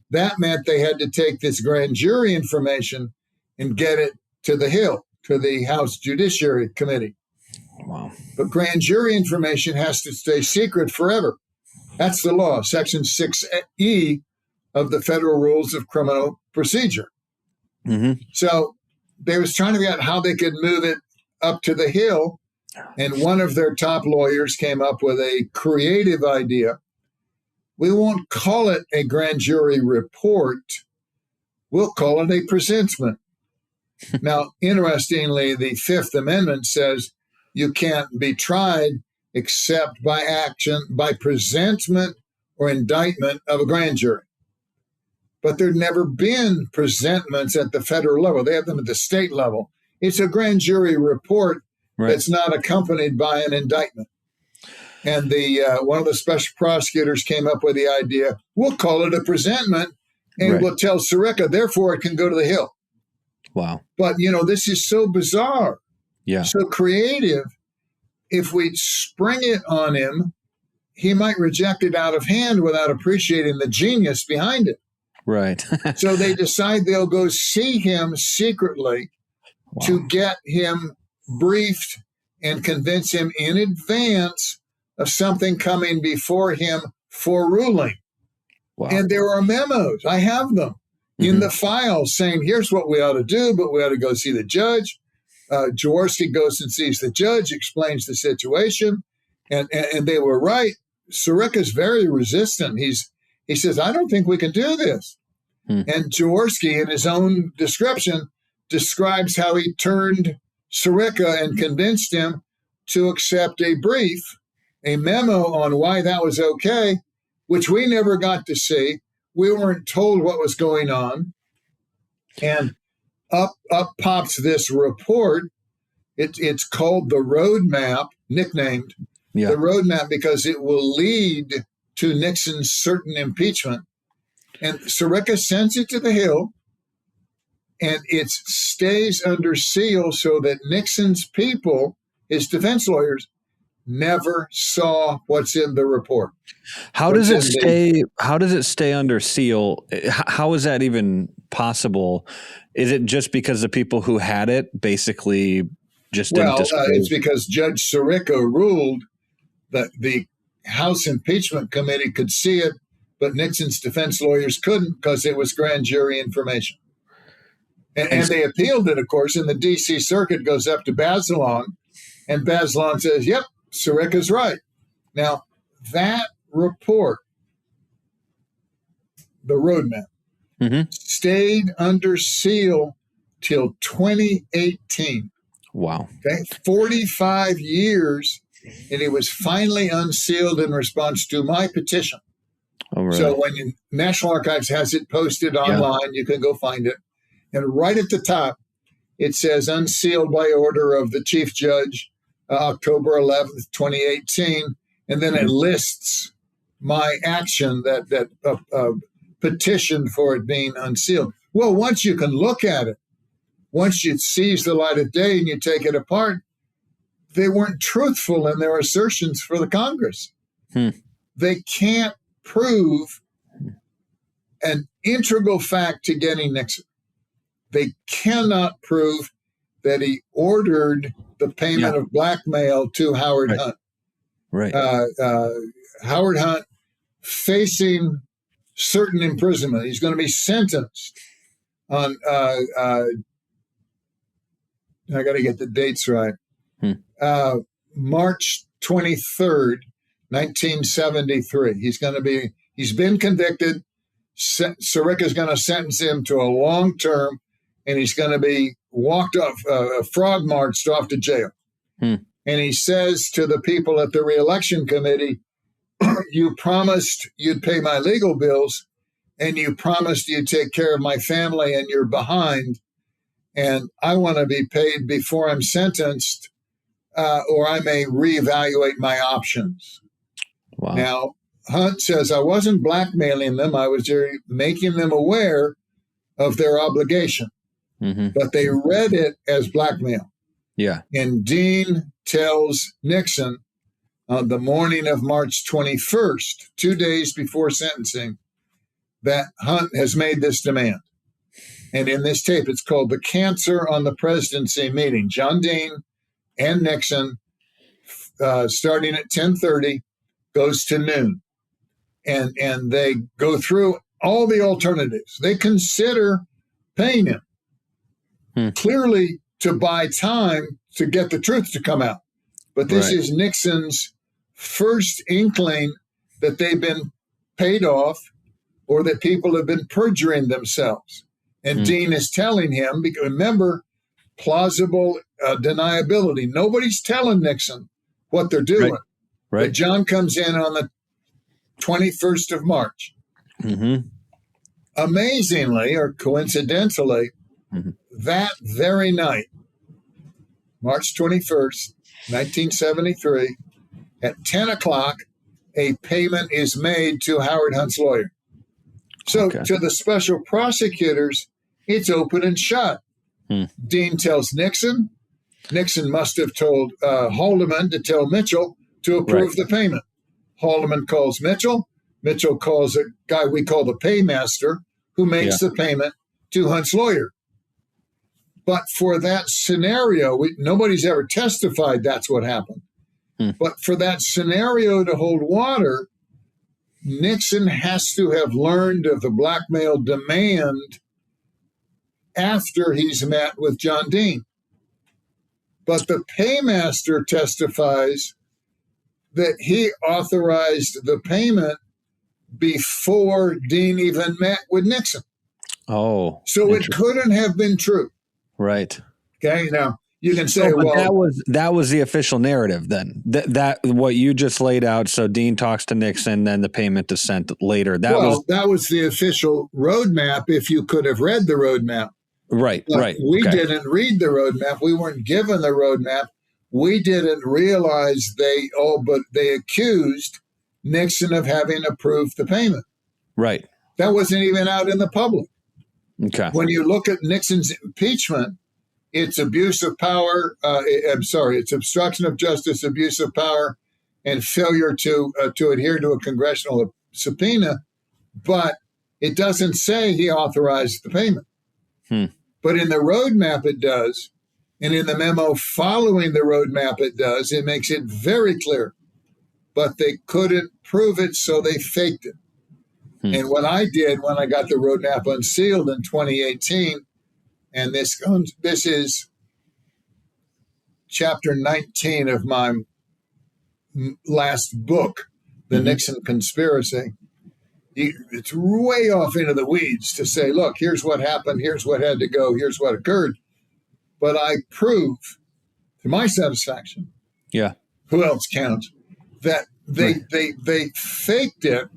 Speaker 2: That meant they had to take this grand jury information and get it to the Hill, to the House Judiciary Committee.
Speaker 1: Wow.
Speaker 2: But grand jury information has to stay secret forever. That's the law, Section 6E of the Federal Rules of Criminal Procedure.
Speaker 1: Mm-hmm.
Speaker 2: So they was trying to figure out how they could move it up to the Hill. And one of their top lawyers came up with a creative idea. We won't call it a grand jury report. We'll call it a presentment. Now, interestingly, the Fifth Amendment says you can't be tried except by presentment or indictment of a grand jury. But there'd never been presentments at the federal level. They have them at the state level. It's a grand jury report that's not accompanied by an indictment. And one of the special prosecutors came up with the idea, we'll call it a presentment, and we'll tell Sirica, therefore it can go to the Hill.
Speaker 1: Wow.
Speaker 2: But, this is so bizarre, so creative. If we spring it on him, he might reject it out of hand without appreciating the genius behind it.
Speaker 1: Right.
Speaker 2: So they decide they'll go see him secretly to get him briefed and convince him in advance of something coming before him for ruling. Wow. And there are memos. I have them in the file saying, here's what we ought to do, but we ought to go see the judge. Jaworski goes and sees the judge, explains the situation, and they were right. Sirica's very resistant. He says, I don't think we can do this. And Jaworski, in his own description, describes how he turned Sirica and convinced him to accept a brief, a memo on why that was okay, which we never got to see. We weren't told what was going on. And up pops this report. It's called the Roadmap, nicknamed the Roadmap because it will lead to Nixon's certain impeachment. And Sirica sends it to the Hill, and it stays under seal so that Nixon's people, his defense lawyers, never saw what's in the report.
Speaker 1: How does it stay under seal? How is that even possible? Is it just because the people who had it basically just didn't disclose?
Speaker 2: It's because Judge Sirica ruled that the House Impeachment Committee could see it, but Nixon's defense lawyers couldn't because it was grand jury information. And they appealed it, of course, and the D.C. Circuit goes up to Bazelon, and Bazelon says, yep, Sirica's right. Now, that report, the Roadmap, stayed under seal till 2018.
Speaker 1: Wow.
Speaker 2: Okay, 45 years, and it was finally unsealed in response to my petition.
Speaker 1: Oh, really?
Speaker 2: So when National Archives has it posted online, you can go find it. And right at the top, it says unsealed by order of the Chief Judge, October 11th, 2018. And then it lists my action that petitioned for it being unsealed. Well, once you can look at it, once it sees the light of day and you take it apart, they weren't truthful in their assertions for the Congress. They can't prove an integral fact to getting Nixon. They cannot prove that he ordered the payment of blackmail to Howard Hunt.
Speaker 1: Right.
Speaker 2: Howard Hunt facing certain imprisonment. He's going to be sentenced on, I got to get the dates right, March 23rd, 1973. He's been convicted. Sirica's going to sentence him to a long term, and he's going to be walked off, frog marched off to jail. And he says to the people at the re-election committee, you promised you'd pay my legal bills, and you promised you'd take care of my family, and you're behind. And I want to be paid before I'm sentenced, or I may reevaluate my options. Wow. Now, Hunt says, I wasn't blackmailing them. I was making them aware of their obligation. But they read it as blackmail.
Speaker 1: Yeah.
Speaker 2: And Dean tells Nixon on the morning of March 21st, 2 days before sentencing, that Hunt has made this demand. And in this tape, it's called The Cancer on the Presidency Meeting. John Dean and Nixon starting at 10:30, goes to noon. And they go through all the alternatives. They consider paying him clearly to buy time to get the truth to come out. But this is Nixon's first inkling that they've been paid off or that people have been perjuring themselves. And Dean is telling him, because remember, plausible deniability. Nobody's telling Nixon what they're doing.
Speaker 1: Right.
Speaker 2: But John comes in on the 21st of March. Amazingly, or coincidentally, that very night, March 21st, 1973, at 10 o'clock, a payment is made to Howard Hunt's lawyer. So to the special prosecutors, it's open and shut. Dean tells Nixon. Nixon must have told Haldeman to tell Mitchell to approve the payment. Haldeman calls Mitchell. Mitchell calls a guy we call the paymaster, who makes the payment to Hunt's lawyer. But for that scenario, nobody's ever testified that's what happened. But for that scenario to hold water, Nixon has to have learned of the blackmail demand after he's met with John Dean. But the paymaster testifies that he authorized the payment before Dean even met with Nixon.
Speaker 1: Oh.
Speaker 2: So it couldn't have been true.
Speaker 1: Right.
Speaker 2: Okay. Now you can say,
Speaker 1: that was the official narrative then. That what you just laid out. So Dean talks to Nixon, then the payment is sent later. That was
Speaker 2: the official roadmap. If you could have read the roadmap.
Speaker 1: Right.
Speaker 2: We didn't read the roadmap. We weren't given the roadmap. We didn't realize they accused Nixon of having approved the payment. Right. That wasn't even out in the public. Okay. When you look at Nixon's impeachment, it's abuse of power. It's obstruction of justice, abuse of power, and failure to adhere to a congressional subpoena. But it doesn't say he authorized the payment. But in the roadmap, it does. And in the memo following the roadmap, it does. It makes it very clear. But they couldn't prove it, so they faked it. And what I did when I got the roadmap unsealed in 2018, and this is chapter 19 of my last book, The Nixon Conspiracy. It's way off into the weeds to say, look, here's what happened, here's what had to go, here's what occurred. But I prove, to my satisfaction, who else counts, that they faked it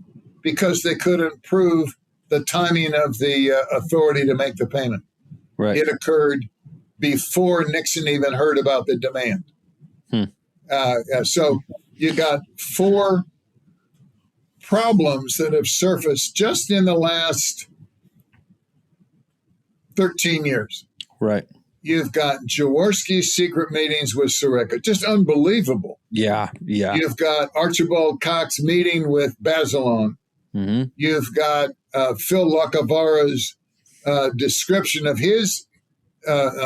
Speaker 2: because they couldn't prove the timing of the authority to make the payment. Right. It occurred before Nixon even heard about the demand. So you got 4 problems that have surfaced just in the last 13 years. Right. You've got Jaworski's secret meetings with Sirica. Just unbelievable. Yeah. You've got Archibald Cox meeting with Bazelon. You've got Phil Lacavara's description of his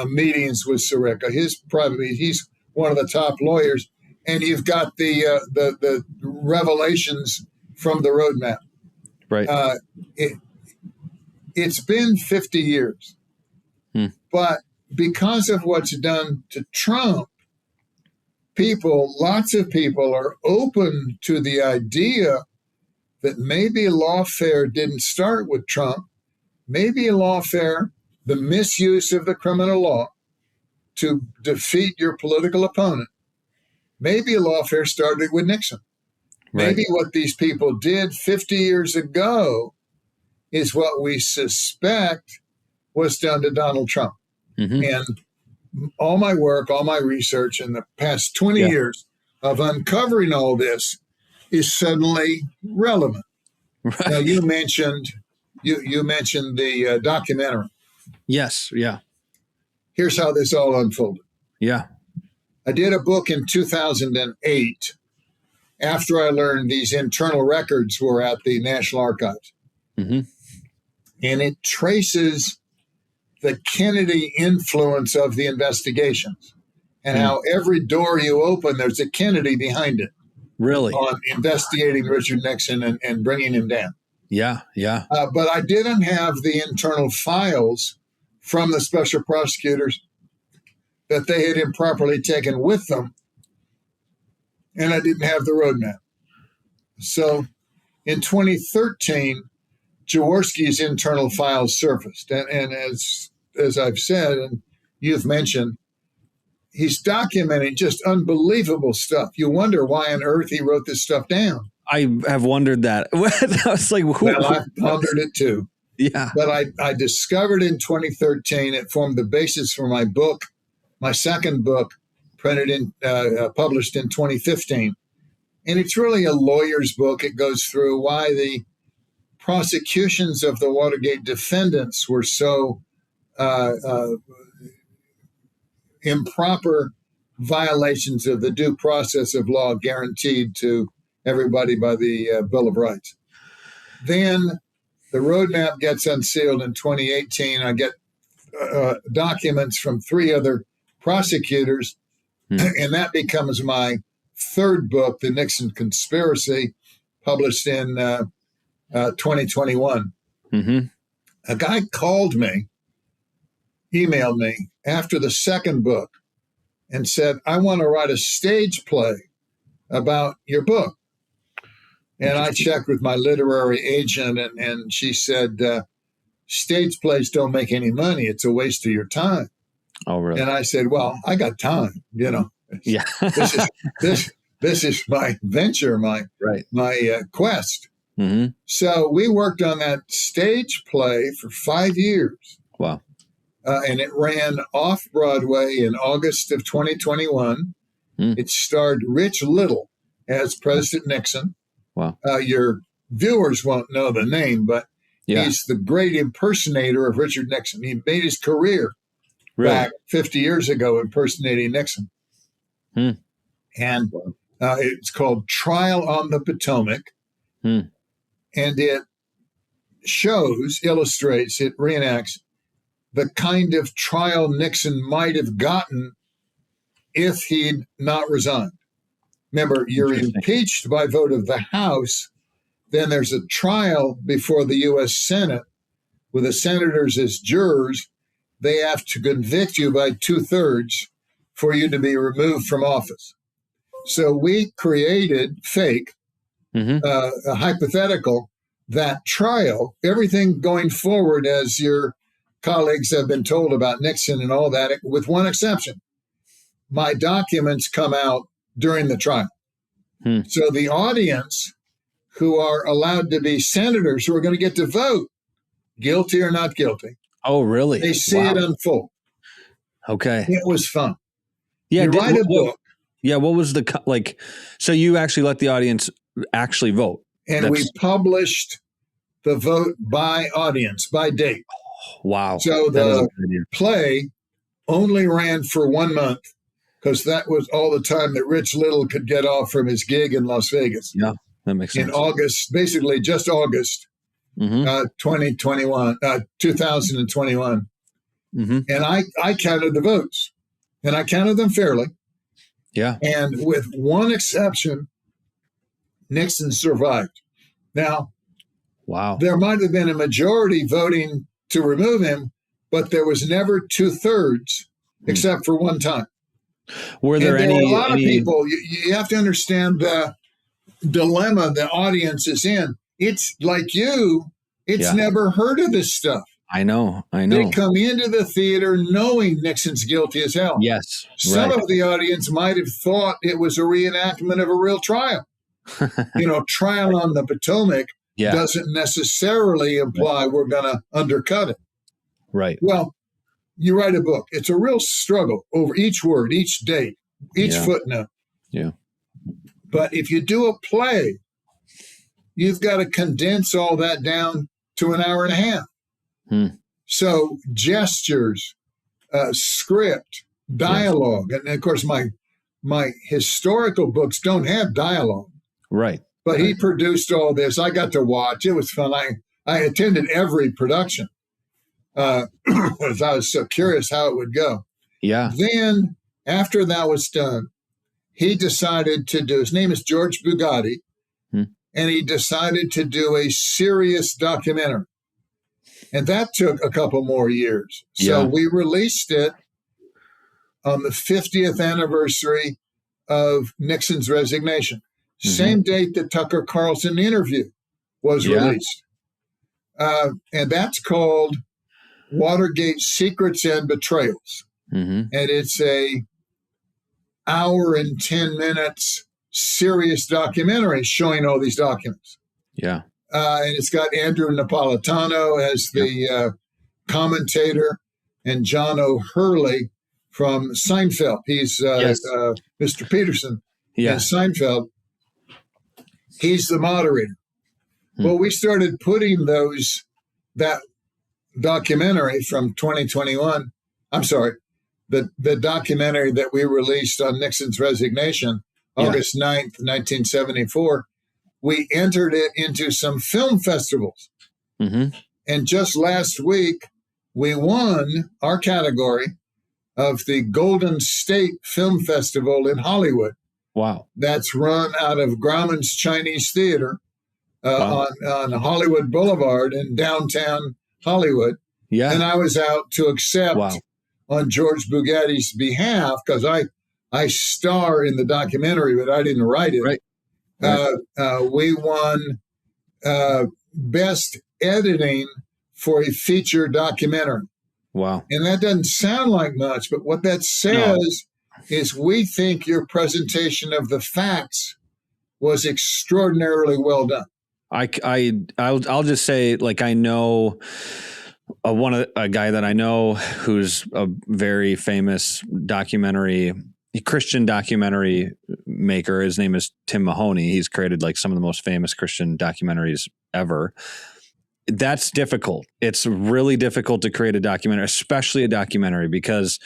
Speaker 2: meetings with Sirica, his private meetings. He's one of the top lawyers. And you've got the revelations from the roadmap. Right. It's been 50 years. But because of what's done to Trump, lots of people are open to the idea that maybe lawfare didn't start with Trump. Maybe lawfare, the misuse of the criminal law to defeat your political opponent, maybe lawfare started with Nixon. Right. Maybe what these people did 50 years ago is what we suspect was done to Donald Trump. And all my work, all my research in the past 20 years of uncovering all this is suddenly relevant. Right. Now, you mentioned the documentary. Yes. Yeah. Here's how this all unfolded. Yeah. I did a book in 2008 after I learned these internal records were at the National Archives. And it traces the Kennedy influence of the investigations. and how every door you open, there's a Kennedy behind it.
Speaker 1: Really?
Speaker 2: On investigating Richard Nixon and bringing him down.
Speaker 1: Yeah, yeah.
Speaker 2: But I didn't have the internal files from the special prosecutors that they had improperly taken with them, and I didn't have the roadmap. So in 2013, Jaworski's internal files surfaced. And as I've said, and you've mentioned, he's documenting just unbelievable stuff. You wonder why on earth he wrote this stuff down.
Speaker 1: I have wondered that. I was like,
Speaker 2: well, I pondered it too.
Speaker 1: Yeah.
Speaker 2: But I discovered in 2013, it formed the basis for my book, my second book, published in 2015. And it's really a lawyer's book. It goes through why the prosecutions of the Watergate defendants were so improper violations of the due process of law guaranteed to everybody by the Bill of Rights. Then the roadmap gets unsealed in 2018. I get documents from 3 other prosecutors, and that becomes my third book, The Nixon Conspiracy, published in 2021.
Speaker 1: Mm-hmm.
Speaker 2: A guy called me, emailed me after the second book and said, I want to write a stage play about your book. And I checked with my literary agent, and she said, stage plays don't make any money. It's a waste of your time.
Speaker 1: Oh, really?
Speaker 2: And I said, well, I got time,
Speaker 1: Yeah.
Speaker 2: this is my venture, my quest.
Speaker 1: Mm-hmm.
Speaker 2: So we worked on that stage play for 5 years.
Speaker 1: Wow.
Speaker 2: And it ran off Broadway in August of 2021. It starred Rich Little as President Nixon.
Speaker 1: Wow.
Speaker 2: Your viewers won't know the name, but he's the great impersonator of Richard Nixon. He made his career back 50 years ago impersonating Nixon. And it's called Trial on the Potomac. And it illustrates, it reenacts the kind of trial Nixon might have gotten if he'd not resigned. Remember, you're impeached by vote of the House. Then there's a trial before the U.S. Senate with the senators as jurors. They have to convict you by 2/3 for you to be removed from office. So we created a hypothetical, that trial, everything going forward, as your colleagues have been told about Nixon and all that, with one exception. My documents come out during the trial. So the audience, who are allowed to be senators who are going to get to vote, guilty or not guilty.
Speaker 1: Oh, really?
Speaker 2: They see it unfold.
Speaker 1: Okay.
Speaker 2: It was fun.
Speaker 1: Yeah.
Speaker 2: You write a book.
Speaker 1: Yeah. What was so you actually let the audience actually vote?
Speaker 2: And we published the vote by audience, by date.
Speaker 1: Wow.
Speaker 2: So the play only ran for 1 month, because that was all the time that Rich Little could get off from his gig in Las Vegas.
Speaker 1: Yeah, that makes sense.
Speaker 2: In August, basically just August 2021. And I counted the votes, and I counted them fairly.
Speaker 1: Yeah.
Speaker 2: And with one exception, Nixon survived. Now, there might have been a majority voting to remove him, but there was never 2/3, except for one time.
Speaker 1: Were there
Speaker 2: a lot of people? You have to understand the dilemma the audience is in. It's like it's never heard of this stuff.
Speaker 1: I know.
Speaker 2: They come into the theater knowing Nixon's guilty as hell.
Speaker 1: Yes.
Speaker 2: Some of the audience might have thought it was a reenactment of a real trial. Trial on the Potomac doesn't necessarily imply we're going to undercut it.
Speaker 1: Right.
Speaker 2: Well, you write a book. It's a real struggle over each word, each date, each footnote.
Speaker 1: Yeah.
Speaker 2: But if you do a play, you've got to condense all that down to an hour and a half. So gestures, script, dialogue, and of course my historical books don't have dialogue.
Speaker 1: Right.
Speaker 2: But he produced all this. I got to watch. It was fun. I attended every production. Because I was so curious how it would go.
Speaker 1: Yeah.
Speaker 2: Then After that was done, he decided to do, his name is George Bugatti, and he decided to do a serious documentary. And that took a couple more years. So we released it on the 50th anniversary of Nixon's resignation. Same date that Tucker Carlson interview was released. And that's called Watergate Secrets and Betrayals. And it's a hour and 10 minutes serious documentary showing all these documents.
Speaker 1: Yeah.
Speaker 2: And it's got Andrew Napolitano as the commentator and John O'Hurley from Seinfeld. He's Mr. Peterson in Seinfeld. He's the moderator. Well, we started putting that documentary from 2021. I'm sorry, the documentary that we released on Nixon's resignation, August 9th, 1974. We entered it into some film festivals. And just last week, we won our category of the Golden State Film Festival in Hollywood.
Speaker 1: Wow.
Speaker 2: That's run out of Grauman's Chinese Theater on Hollywood Boulevard in downtown Hollywood. Yeah. And I was out to accept on George Bugatti's behalf, because I star in the documentary, but I didn't write it.
Speaker 1: Right.
Speaker 2: We won Best Editing for a feature documentary.
Speaker 1: Wow.
Speaker 2: And that doesn't sound like much, but what that says is we think your presentation of the facts was extraordinarily well done.
Speaker 1: I'll just say, like, I know a guy that I know who's a very famous Christian documentary maker. His name is Tim Mahoney. He's created like some of the most famous Christian documentaries ever. That's difficult. It's really difficult to create a documentary, especially a documentary, because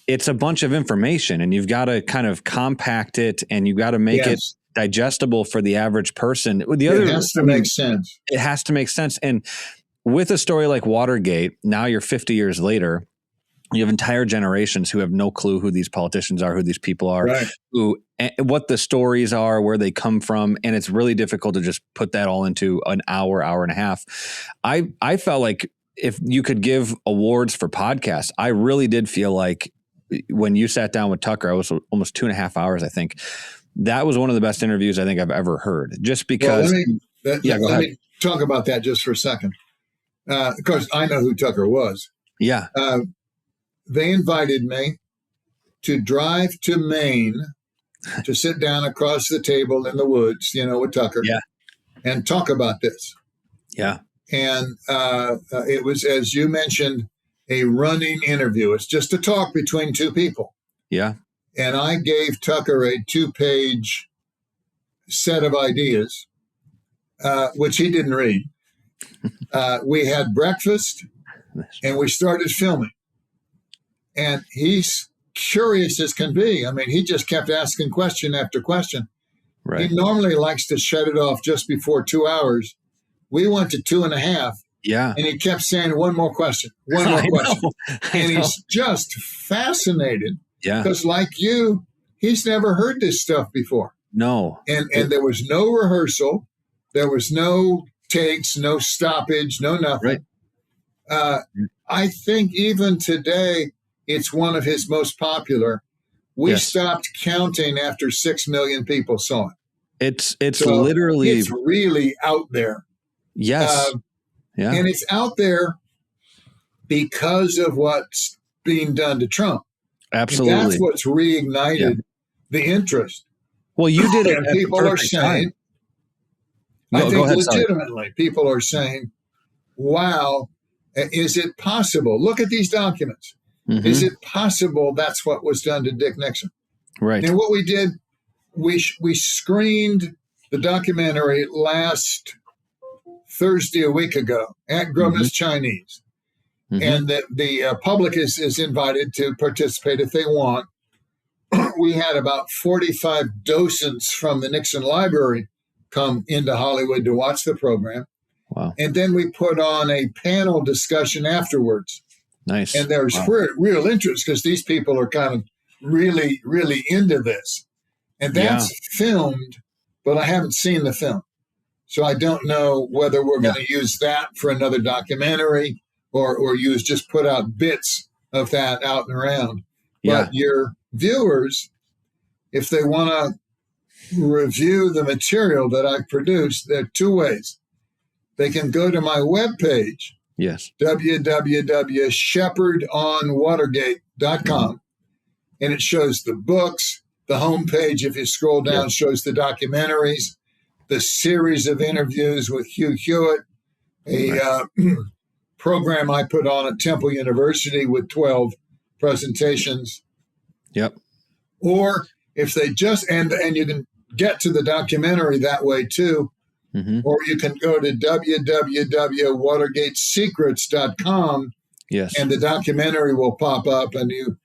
Speaker 1: it's a bunch of information and you've got to kind of compact it and you've got to make it digestible for the average person.
Speaker 2: It has to make sense.
Speaker 1: It has to make sense. And with a story like Watergate, now you're 50 years later, you have entire generations who have no clue who these politicians are, who these people are, what the stories are, where they come from. And it's really difficult to just put that all into an hour and a half. I felt like if you could give awards for podcasts, I really did feel like when you sat down with Tucker, I was almost 2.5 hours, I think. That was one of the best interviews I think I've ever heard, just because.
Speaker 2: Well, let me talk about that just for a second. Of course, I know who Tucker was.
Speaker 1: Yeah.
Speaker 2: They invited me to drive to Maine to sit down across the table in the woods, with Tucker, and talk about this.
Speaker 1: Yeah.
Speaker 2: And it was, as you mentioned, a running interview. It's just a talk between two people.
Speaker 1: Yeah.
Speaker 2: And I gave Tucker a 2-page set of ideas, which he didn't read. We had breakfast and we started filming. And he's curious as can be. I mean, he just kept asking question after question. Right. He normally likes to shut it off just before 2 hours. We went to 2.5.
Speaker 1: Yeah.
Speaker 2: And he kept saying, one more question, one more question. And he's just fascinated. Yeah. Because like you, he's never heard this stuff before.
Speaker 1: No.
Speaker 2: And there was no rehearsal. There was no takes, no stoppage, no nothing. Right. I think even today, it's one of his most popular. We stopped counting after 6 million people saw it.
Speaker 1: It's literally.
Speaker 2: It's really out there.
Speaker 1: Yes.
Speaker 2: And it's out there because of what's being done to Trump.
Speaker 1: Absolutely.
Speaker 2: And that's what's reignited the interest.
Speaker 1: Well, you did it.
Speaker 2: And people are saying, I think legitimately, people are saying, wow, is it possible? Look at these documents. Mm-hmm. Is it possible that's what was done to Dick Nixon?
Speaker 1: Right.
Speaker 2: And what we did, we screened the documentary last Thursday a week ago at Grauman's Chinese. And the public is invited to participate if they want. We had about 45 docents from the Nixon Library come into Hollywood to watch the program.
Speaker 1: Wow.
Speaker 2: And then we put on a panel discussion afterwards.
Speaker 1: Nice.
Speaker 2: And there's real interest because these people are kind of really, really into this. And that's filmed, but I haven't seen the film. So I don't know whether we're going to use that for another documentary or just put out bits of that out and around. But your viewers, if they want to review the material that I produced, there are two ways. They can go to my webpage, www.shepardonwatergate.com, and it shows the books. The homepage, if you scroll down, shows the documentaries, the series of interviews with Hugh Hewitt, a program I put on at Temple University with 12 presentations.
Speaker 1: Yep.
Speaker 2: Or if they just, and you can get to the documentary that way too, or you can go to www.watergatesecrets.com, and the documentary will pop up, and you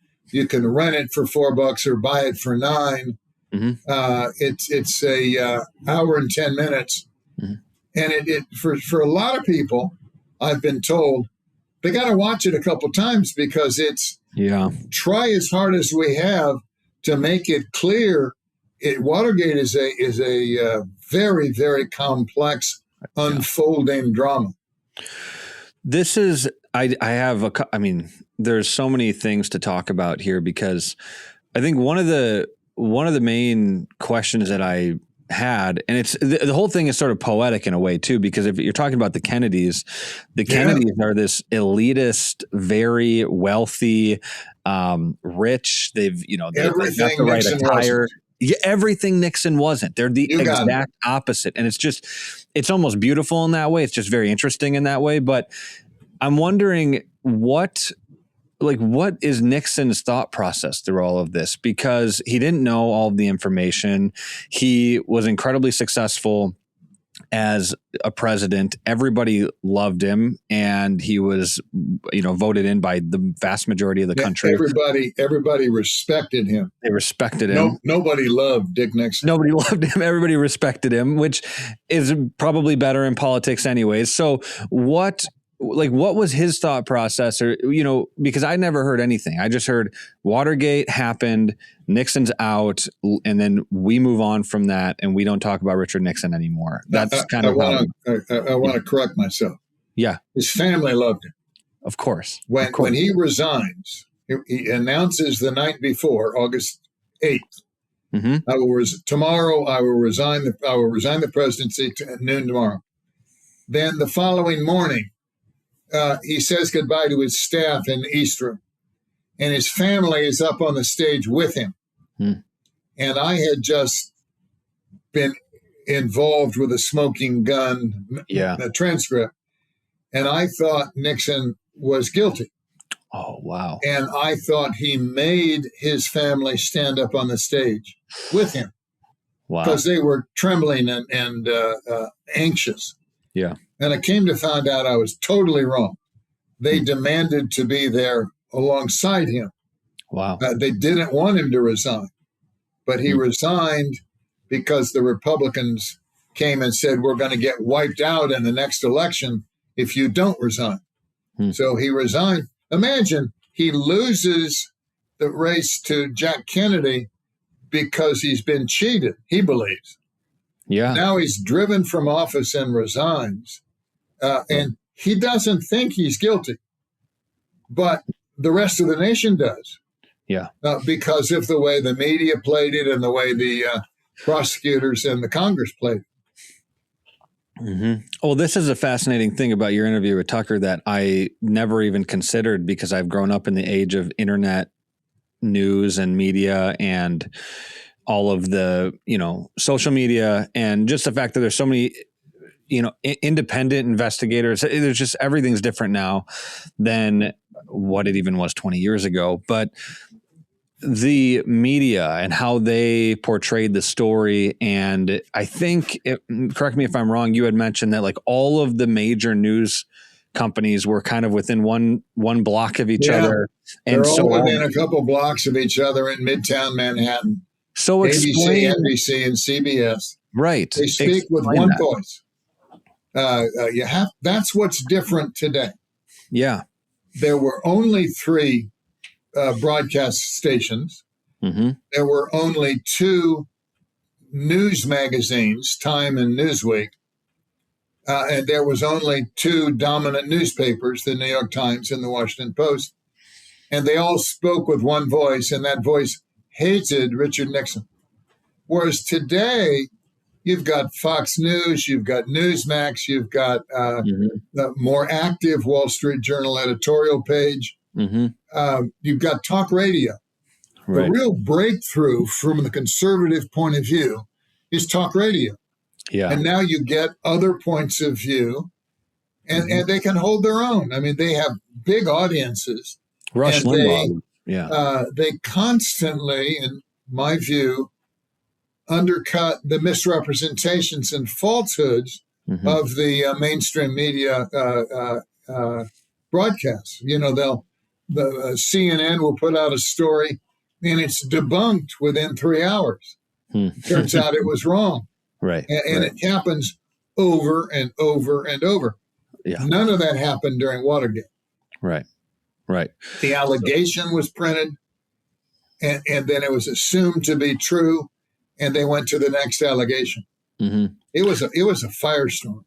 Speaker 2: can rent it for $4 or buy it for $9. It's a hour and 10 minutes, and it for a lot of people, I've been told, they got to watch it a couple times because it's try as hard as we have to make it clear. Watergate is a very, very complex unfolding drama.
Speaker 1: This is I mean, there's so many things to talk about here because I think one of the main questions that I had, and it's the whole thing is sort of poetic in a way too, because if you're talking about the Kennedys are this elitist, very wealthy, rich. They've got the right attire. Everything Nixon wasn't. They're the exact opposite. And it's almost beautiful in that way. It's just very interesting in that way. But I'm wondering what is Nixon's thought process through all of this? Because he didn't know all of the information. He was incredibly successful as a president. Everybody loved him, and he was, voted in by the vast majority of the country.
Speaker 2: Everybody respected him.
Speaker 1: They respected him.
Speaker 2: Nobody loved Dick Nixon.
Speaker 1: Nobody loved him. Everybody respected him, which is probably better in politics anyways. So what was his thought process? Or, because I never heard anything. I just heard Watergate happened, Nixon's out, and then we move on from that, and we don't talk about Richard Nixon anymore. That's kind of
Speaker 2: I want to correct myself.
Speaker 1: Yeah.
Speaker 2: His family loved him.
Speaker 1: Of course.
Speaker 2: When he resigns, he announces the night before, August 8th, tomorrow I will resign the presidency at noon tomorrow. Then the following morning, he says goodbye to his staff in the East Room, and his family is up on the stage with him. And I had just been involved with a smoking gun, a transcript, and I thought Nixon was guilty.
Speaker 1: Oh, wow.
Speaker 2: And I thought he made his family stand up on the stage with him.
Speaker 1: Wow.
Speaker 2: Because they were trembling and anxious.
Speaker 1: Yeah.
Speaker 2: And I came to find out I was totally wrong. They demanded to be there alongside him.
Speaker 1: Wow.
Speaker 2: They didn't want him to resign, but he resigned because the Republicans came and said, we're going to get wiped out in the next election if you don't resign. So he resigned. Imagine he loses the race to Jack Kennedy because he's been cheated, he believes.
Speaker 1: Yeah.
Speaker 2: Now he's driven from office and resigns. And he doesn't think he's guilty, but the rest of the nation does.
Speaker 1: Yeah.
Speaker 2: Because of the way the media played it and the way the prosecutors and the Congress played it.
Speaker 1: Well, this is a fascinating thing about your interview with Tucker that I never even considered because I've grown up in the age of internet news and media and all of the, social media, and just the fact that there's so many, independent investigators. There's just, everything's different now than what it even was 20 years ago. But the media and how they portrayed the story. And I think, correct me if I'm wrong, you had mentioned that all of the major news companies were kind of within one block of each other. And
Speaker 2: they're all within a couple blocks of each other in Midtown Manhattan.
Speaker 1: So explain
Speaker 2: ABC, NBC, and CBS.
Speaker 1: Right.
Speaker 2: They speak with one voice. That's what's different today.
Speaker 1: Yeah.
Speaker 2: There were only 3 broadcast stations.
Speaker 1: Mm-hmm.
Speaker 2: There were only two news magazines, Time and Newsweek, and there was only two dominant newspapers, the New York Times and the Washington Post, and they all spoke with one voice, and that voice hated Richard Nixon. Whereas today, you've got Fox News, you've got Newsmax, you've got the more active Wall Street Journal editorial page. You've got talk radio.
Speaker 1: Right.
Speaker 2: The real breakthrough from the conservative point of view is talk radio.
Speaker 1: Yeah.
Speaker 2: And now you get other points of view, and they can hold their own. I mean, they have big audiences.
Speaker 1: Rush Limbaugh.
Speaker 2: They constantly, in my view, undercut the misrepresentations and falsehoods of the mainstream media broadcasts. You know, the CNN will put out a story, and it's debunked within 3 hours. Turns out it was wrong.
Speaker 1: Right.
Speaker 2: And it happens over and over and over.
Speaker 1: Yeah.
Speaker 2: None of that happened during Watergate.
Speaker 1: Right. Right.
Speaker 2: The allegation was printed, and then it was assumed to be true, and they went to the next allegation. It was a firestorm.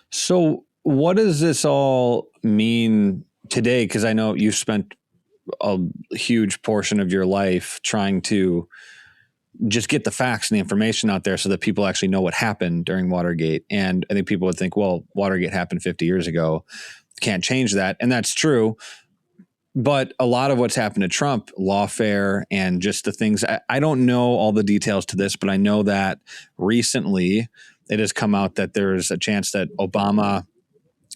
Speaker 1: So what does this all mean today? Because I know you've spent a huge portion of your life trying to just get the facts and the information out there so that people actually know what happened during Watergate. And I think people would think, well, Watergate happened 50 years ago. Can't change that. And that's true. But a lot of what's happened to Trump, lawfare, and just the things, I don't know all the details to this, but I know that recently it has come out that there's a chance that Obama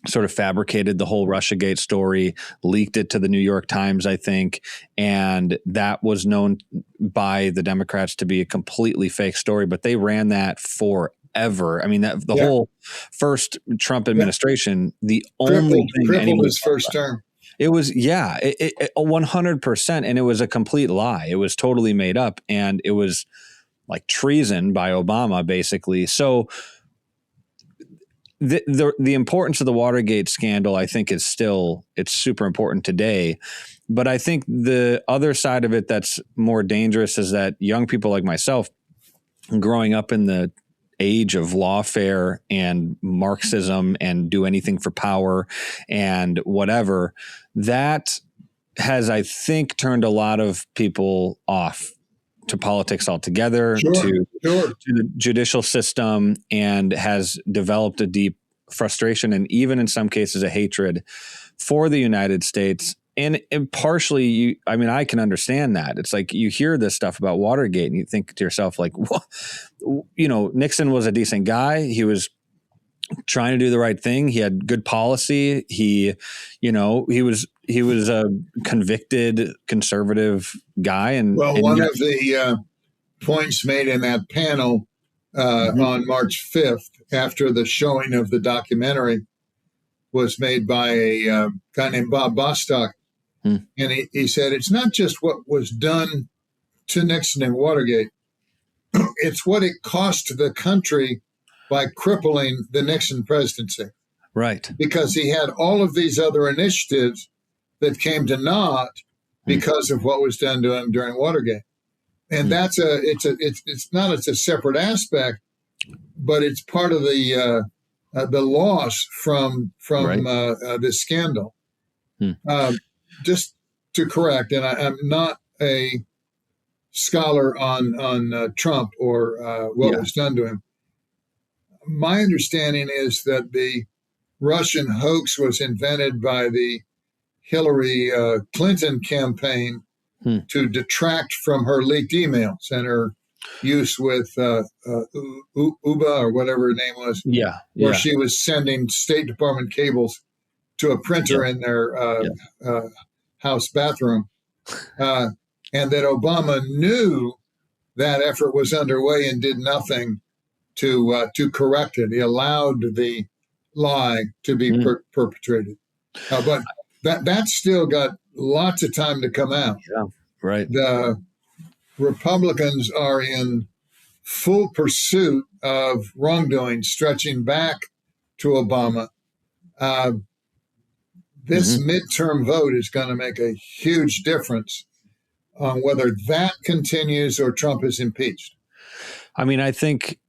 Speaker 1: sort of fabricated the whole Russiagate story, leaked it to the New York Times, I think, and that was known by the Democrats to be a completely fake story, but they ran that forever. I mean, that the whole first Trump administration, the only thing
Speaker 2: crippled his first term.
Speaker 1: It was, 100%. And it was a complete lie. It was totally made up. And it was like treason by Obama, basically. So the importance of the Watergate scandal, I think, is still, it's super important today. But I think the other side of it that's more dangerous is that young people like myself, growing up in the age of lawfare and Marxism and do anything for power and whatever, that has, I think, turned a lot of people off to politics altogether, to the judicial system, and has developed a deep frustration and even in some cases a hatred for the United States. And partially, I can understand that. It's like you hear this stuff about Watergate and you think to yourself, like, well, Nixon was a decent guy. He was trying to do the right thing. He had good policy. He was a convicted conservative guy. And
Speaker 2: one of the points made in that panel on March 5th, after the showing of the documentary, was made by a guy named Bob Bostock. And he said, it's not just what was done to Nixon in Watergate. It's what it cost the country by crippling the Nixon presidency.
Speaker 1: Right. Because
Speaker 2: he had all of these other initiatives that came to naught because of what was done to him during Watergate. And that's it's a separate aspect, but it's part of the loss from this scandal. Just to correct, and I'm not a scholar on Trump or what was done to him. My understanding is that the Russian hoax was invented by the Hillary Clinton campaign to detract from her leaked emails and her use with Uba or whatever her name was, where she was sending State Department cables to a printer in their house bathroom, and that Obama knew that effort was underway and did nothing to correct it. He allowed the lie to be perpetrated, but that's still got lots of time to come out.
Speaker 1: Yeah, right.
Speaker 2: The Republicans are in full pursuit of wrongdoing, stretching back to Obama. This midterm vote is going to make a huge difference on whether that continues or Trump is impeached.
Speaker 1: I mean, I think,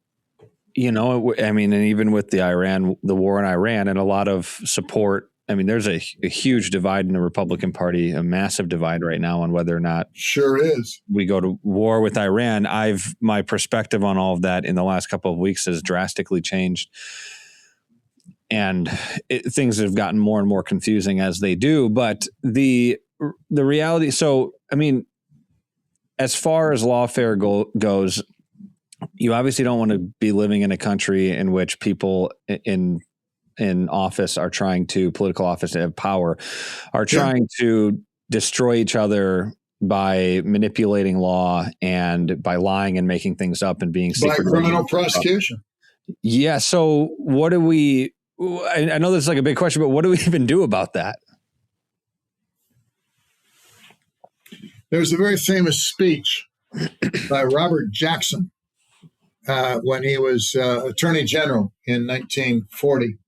Speaker 1: and even with the war in Iran and a lot of support, I mean, there's a huge divide in the Republican Party, a massive divide right now on whether or not
Speaker 2: sure is
Speaker 1: we go to war with Iran. My perspective on all of that in the last couple of weeks has drastically changed. And things have gotten more and more confusing as they do. But the reality, so, I mean, as far as lawfare goes, you obviously don't want to be living in a country in which people in office are trying to, political office to have power, are trying to destroy each other by manipulating law and by lying and making things up and being
Speaker 2: by criminal prosecution.
Speaker 1: Yeah. So what do we, I know this is like a big question, but what do we even do about that?
Speaker 2: There's a very famous speech by Robert Jackson when he was Attorney General in 1940.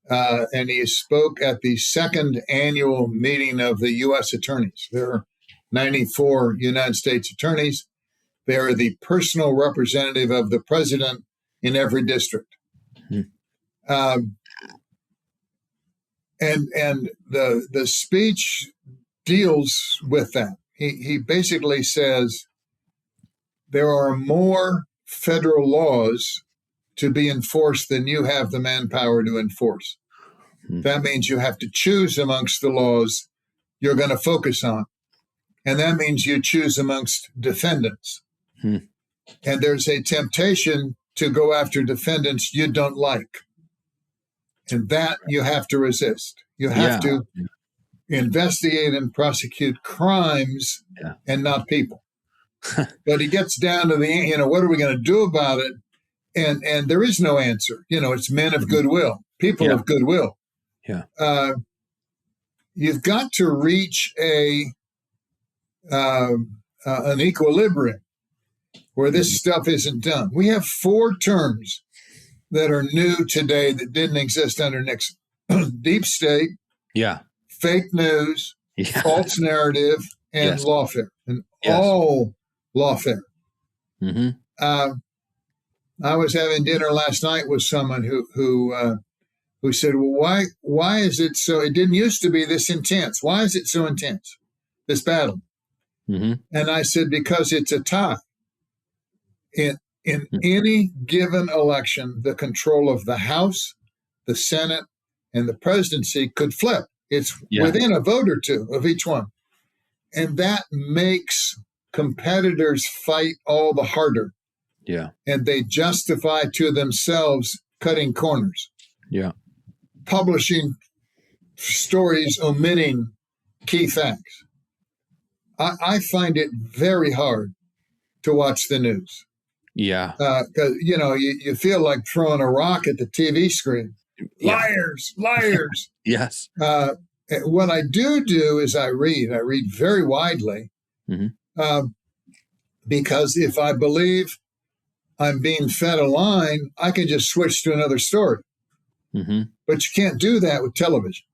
Speaker 2: And he spoke at the second annual meeting of the U.S. attorneys. There are 94 United States attorneys. They are the personal representative of the president in every district. And the speech deals with that. He basically says there are more federal laws to be enforced than you have the manpower to enforce. That means you have to choose amongst the laws you're going to focus on. And that means you choose amongst defendants. And there's a temptation to go after defendants you don't like. And that you have to resist. You have to investigate and prosecute crimes and not people. But he gets down to the, what are we going to do about it? And there is no answer. It's men of goodwill, people of goodwill. You've got to reach an equilibrium where this stuff isn't done. We have 4 terms that are new today that didn't exist under Nixon. Deep state, fake news, false narrative, and lawfare, and all lawfare. I was having dinner last night with someone who said, well, why is it so, it didn't used to be this intense. Why is it so intense, this battle? And I said, because it's a tie. In any given election, the control of the House, the Senate, and the presidency could flip. It's within a vote or two of each one. And that makes competitors fight all the harder. And they justify to themselves cutting corners. Publishing stories omitting key facts. I find it very hard to watch the news. Because, you feel like throwing a rock at the TV screen. Liars, liars. What I do is I read very widely. Because if I believe I'm being fed a line, I can just switch to another story. But you can't do that with television.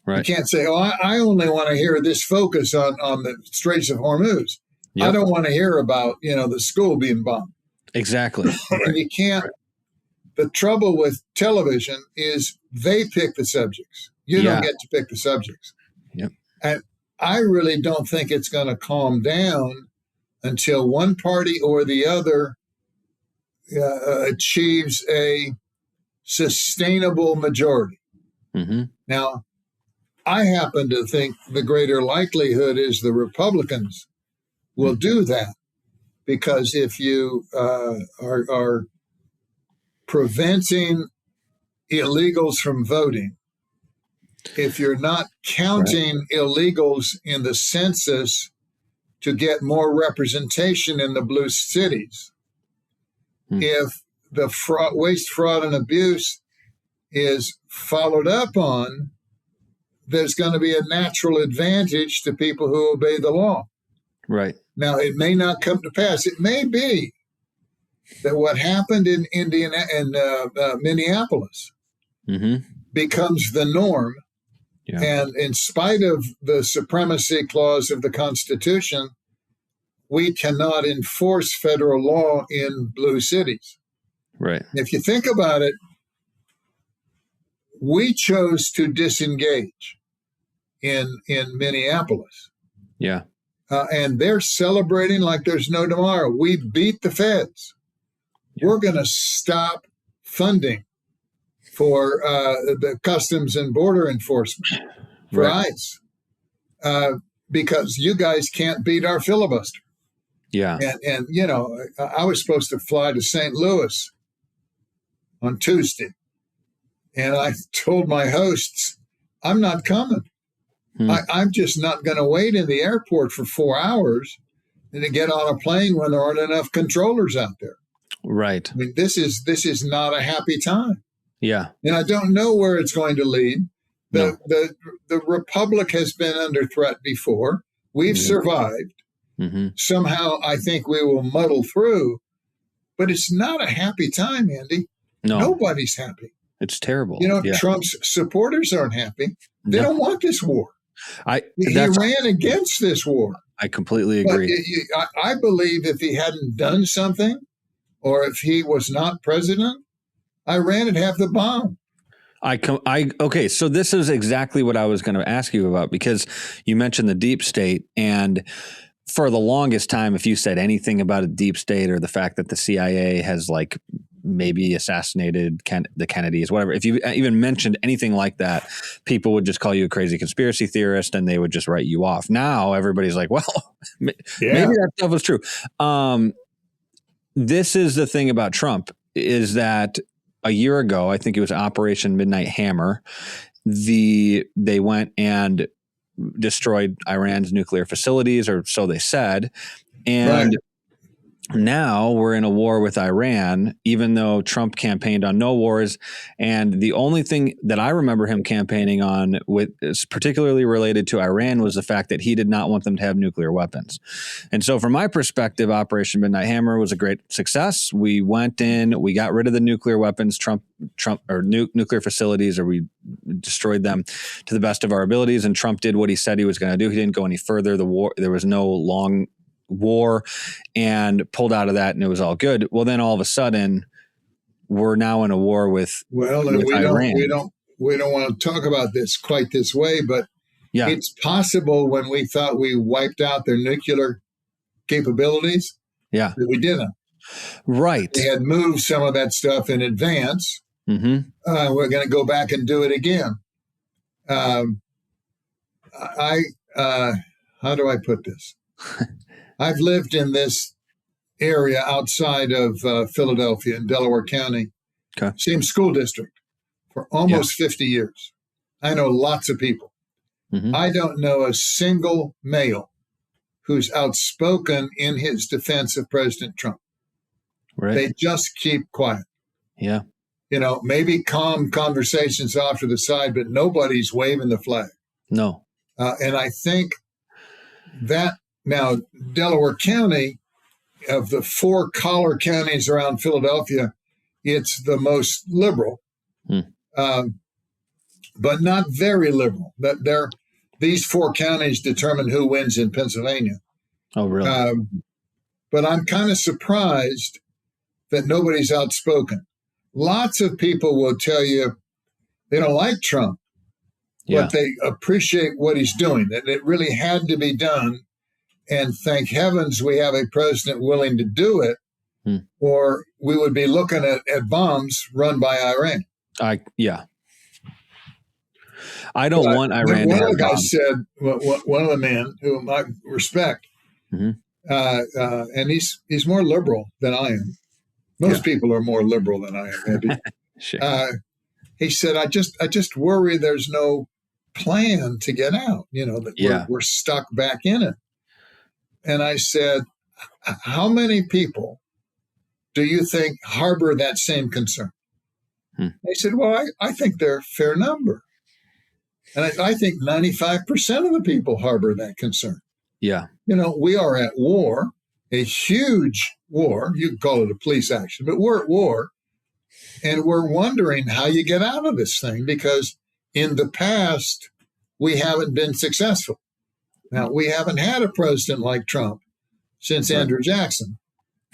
Speaker 2: You can't say, I only want to hear this focus on the Straits of Hormuz. I don't want to hear about, the school being bombed.
Speaker 1: Exactly.
Speaker 2: And you can't. The trouble with television is they pick the subjects. You don't get to pick the subjects. And I really don't think it's going to calm down until one party or the other achieves a sustainable majority. Now, I happen to think the greater likelihood is the Republicans will do that, because if you are preventing illegals from voting, if you're not counting illegals in the census to get more representation in the blue cities, if the waste, fraud, and abuse is followed up on, there's going to be a natural advantage to people who obey the law. Now, it may not come to pass. It may be that what happened in Minneapolis becomes the norm,
Speaker 1: Yeah.
Speaker 2: And in spite of the supremacy clause of the Constitution, we cannot enforce federal law in blue cities.
Speaker 1: Right.
Speaker 2: If you think about it, we chose to disengage in Minneapolis.
Speaker 1: Yeah.
Speaker 2: And they're celebrating like there's no tomorrow. We beat the feds. Yeah. We're going to stop funding for the Customs and Border Enforcement, for ICE, because you guys can't beat our filibuster.
Speaker 1: Yeah.
Speaker 2: And you know, I was supposed to fly to St. Louis on Tuesday. And I told my hosts, I'm not coming. I'm just not going to wait in the airport for 4 hours and to get on a plane when there aren't enough controllers out there.
Speaker 1: Right.
Speaker 2: I mean, this is not a happy time.
Speaker 1: Yeah.
Speaker 2: And I don't know where it's going to lead. The Republic has been under threat before. We've survived.
Speaker 1: Mm-hmm.
Speaker 2: Somehow I think we will muddle through. But it's not a happy time, Andy.
Speaker 1: No.
Speaker 2: Nobody's happy.
Speaker 1: It's terrible.
Speaker 2: You know, Trump's supporters aren't happy. They don't want this war. He ran against this war.
Speaker 1: I completely agree.
Speaker 2: But I believe if he hadn't done something, or if he was not president, Iran would have the bomb.
Speaker 1: Okay, so this is exactly what I was going to ask you about, because you mentioned the deep state, and for the longest time, if you said anything about a deep state or the fact that the CIA has like maybe assassinated the Kennedys, whatever, if you even mentioned anything like that, people would just call you a crazy conspiracy theorist and they would just write you off. Now everybody's like, well, maybe that stuff was true. This is the thing about Trump, is that a year ago, I think it was Operation Midnight Hammer, they went and destroyed Iran's nuclear facilities, or so they said. And now we're in a war with Iran, even though Trump campaigned on no wars. And the only thing that I remember him campaigning on is particularly related to Iran was the fact that he did not want them to have nuclear weapons. And so from my perspective, Operation Midnight Hammer was a great success. We went in, we got rid of the nuclear weapons, nuclear facilities, or we destroyed them to the best of our abilities. And Trump did what he said he was going to do. He didn't go any further. There was no long war, and pulled out of that, and it was all good. Well, then all of a sudden, we're now in a war with Iran.
Speaker 2: We don't want to talk about this quite this way, but it's possible when we thought we wiped out their nuclear capabilities, that we didn't.
Speaker 1: Right.
Speaker 2: They had moved some of that stuff in advance. Mm-hmm. We're going to go back and do it again. How do I put this? I've lived in this area outside of Philadelphia in Delaware County, same school district, for almost 50 years. I know lots of people. Mm-hmm. I don't know a single male who's outspoken in his defense of President Trump.
Speaker 1: Right.
Speaker 2: They just keep quiet.
Speaker 1: Yeah.
Speaker 2: You know, maybe calm conversations off to the side, but nobody's waving the flag.
Speaker 1: No.
Speaker 2: And I think that now, Delaware County, of the 4 collar counties around Philadelphia, it's the most liberal, but not very liberal. These 4 counties determine who wins in Pennsylvania.
Speaker 1: Oh, really?
Speaker 2: But I'm kind of surprised that nobody's outspoken. Lots of people will tell you they don't like Trump, but they appreciate what he's doing, that it really had to be done. And thank heavens we have a president willing to do it, or we would be looking at bombs run by Iran.
Speaker 1: I don't want Iran to have bombs. One of the guys
Speaker 2: said, one of the men whom I respect, and he's more liberal than I am. Most people are more liberal than I am, maybe. Sure. He said, I just worry there's no plan to get out, that we're stuck back in it. And I said, how many people do you think harbor that same concern? They said, well, I think they're a fair number. And I think 95% of the people harbor that concern.
Speaker 1: Yeah.
Speaker 2: We are at war, a huge war. You can call it a police action, but we're at war. And we're wondering how you get out of this thing, because in the past, we haven't been successful. Now, we haven't had a president like Trump since Andrew Jackson.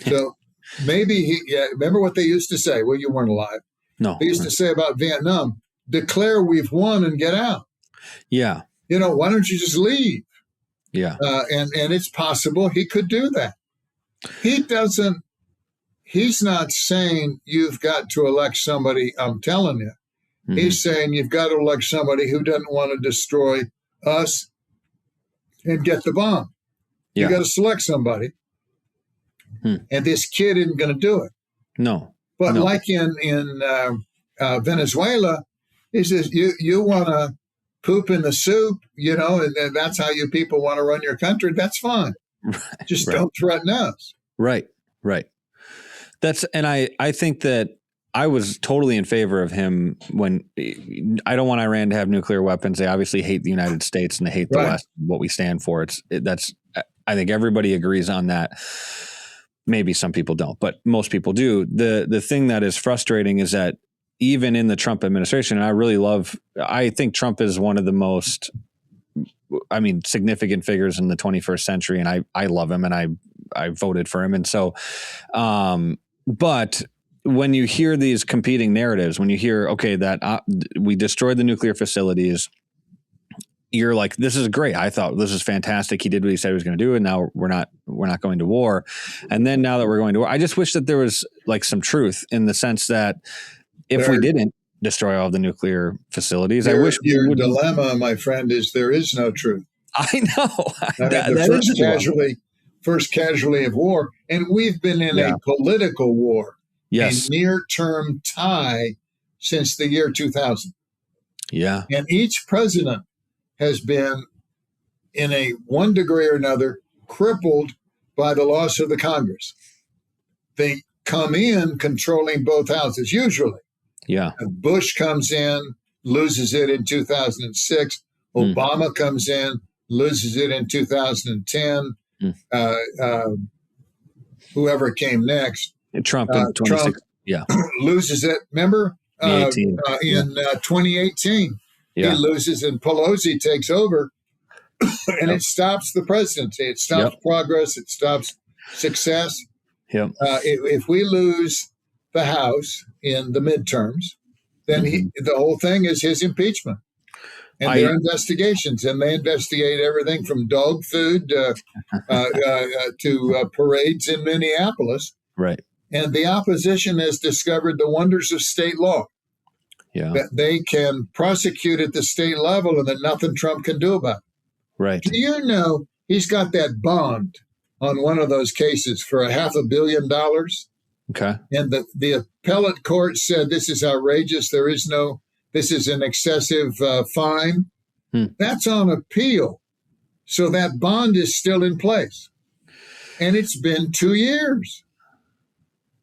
Speaker 2: So maybe remember what they used to say? Well, you weren't alive.
Speaker 1: No.
Speaker 2: They used to say about Vietnam, declare we've won and get out.
Speaker 1: Yeah.
Speaker 2: Why don't you just leave?
Speaker 1: Yeah.
Speaker 2: And it's possible he could do that. He's not saying you've got to elect somebody, I'm telling you. Mm-hmm. He's saying you've got to elect somebody who doesn't want to destroy us and get the bomb. Yeah. You got to select somebody. And this kid isn't going to do it.
Speaker 1: No.
Speaker 2: But like in Venezuela, he says, you want to poop in the soup, and that's how you people want to run your country. That's fine. Just don't threaten us.
Speaker 1: Right. And I think that I was totally in favor of him when I don't want Iran to have nuclear weapons. They obviously hate the United States and they hate the West, what we stand for. I think everybody agrees on that. Maybe some people don't, but most people do. The thing that is frustrating is that even in the Trump administration, and I think Trump is one of the most, significant figures in the 21st century. And I love him and I voted for him. And so, but when you hear these competing narratives, when you hear, okay, that we destroyed the nuclear facilities, you're like, this is great. I thought this is fantastic. He did what he said he was going to do. And now we're not going to war. And then now that we're going to war, I just wish that there was like some truth in the sense that if we didn't destroy all the nuclear facilities, I wish
Speaker 2: your dilemma, my friend, is there is no truth.
Speaker 1: I know.
Speaker 2: The first casualty of war. And we've been in a political war, a near-term tie since the year 2000.
Speaker 1: Yeah.
Speaker 2: And each president has been, in a one degree or another, crippled by the loss of the Congress. They come in controlling both houses, usually.
Speaker 1: Yeah.
Speaker 2: Bush comes in, loses it in 2006. Obama comes in, loses it in 2010. Whoever came next.
Speaker 1: Trump in 2016. Yeah.
Speaker 2: Loses it. Remember? In 2018.
Speaker 1: Yeah.
Speaker 2: He loses and Pelosi takes over and it stops the presidency. It stops progress. It stops success.
Speaker 1: Yep.
Speaker 2: If we lose the House in the midterms, then the whole thing is his impeachment and their investigations. And they investigate everything from dog food to parades in Minneapolis.
Speaker 1: Right.
Speaker 2: And the opposition has discovered the wonders of state law.
Speaker 1: Yeah.
Speaker 2: That they can prosecute at the state level and that nothing Trump can do about it.
Speaker 1: Right.
Speaker 2: Do you know he's got that bond on one of those cases for $500 million?
Speaker 1: Okay.
Speaker 2: And the appellate court said this is outrageous. This is an excessive fine. That's on appeal. So that bond is still in place. And it's been 2 years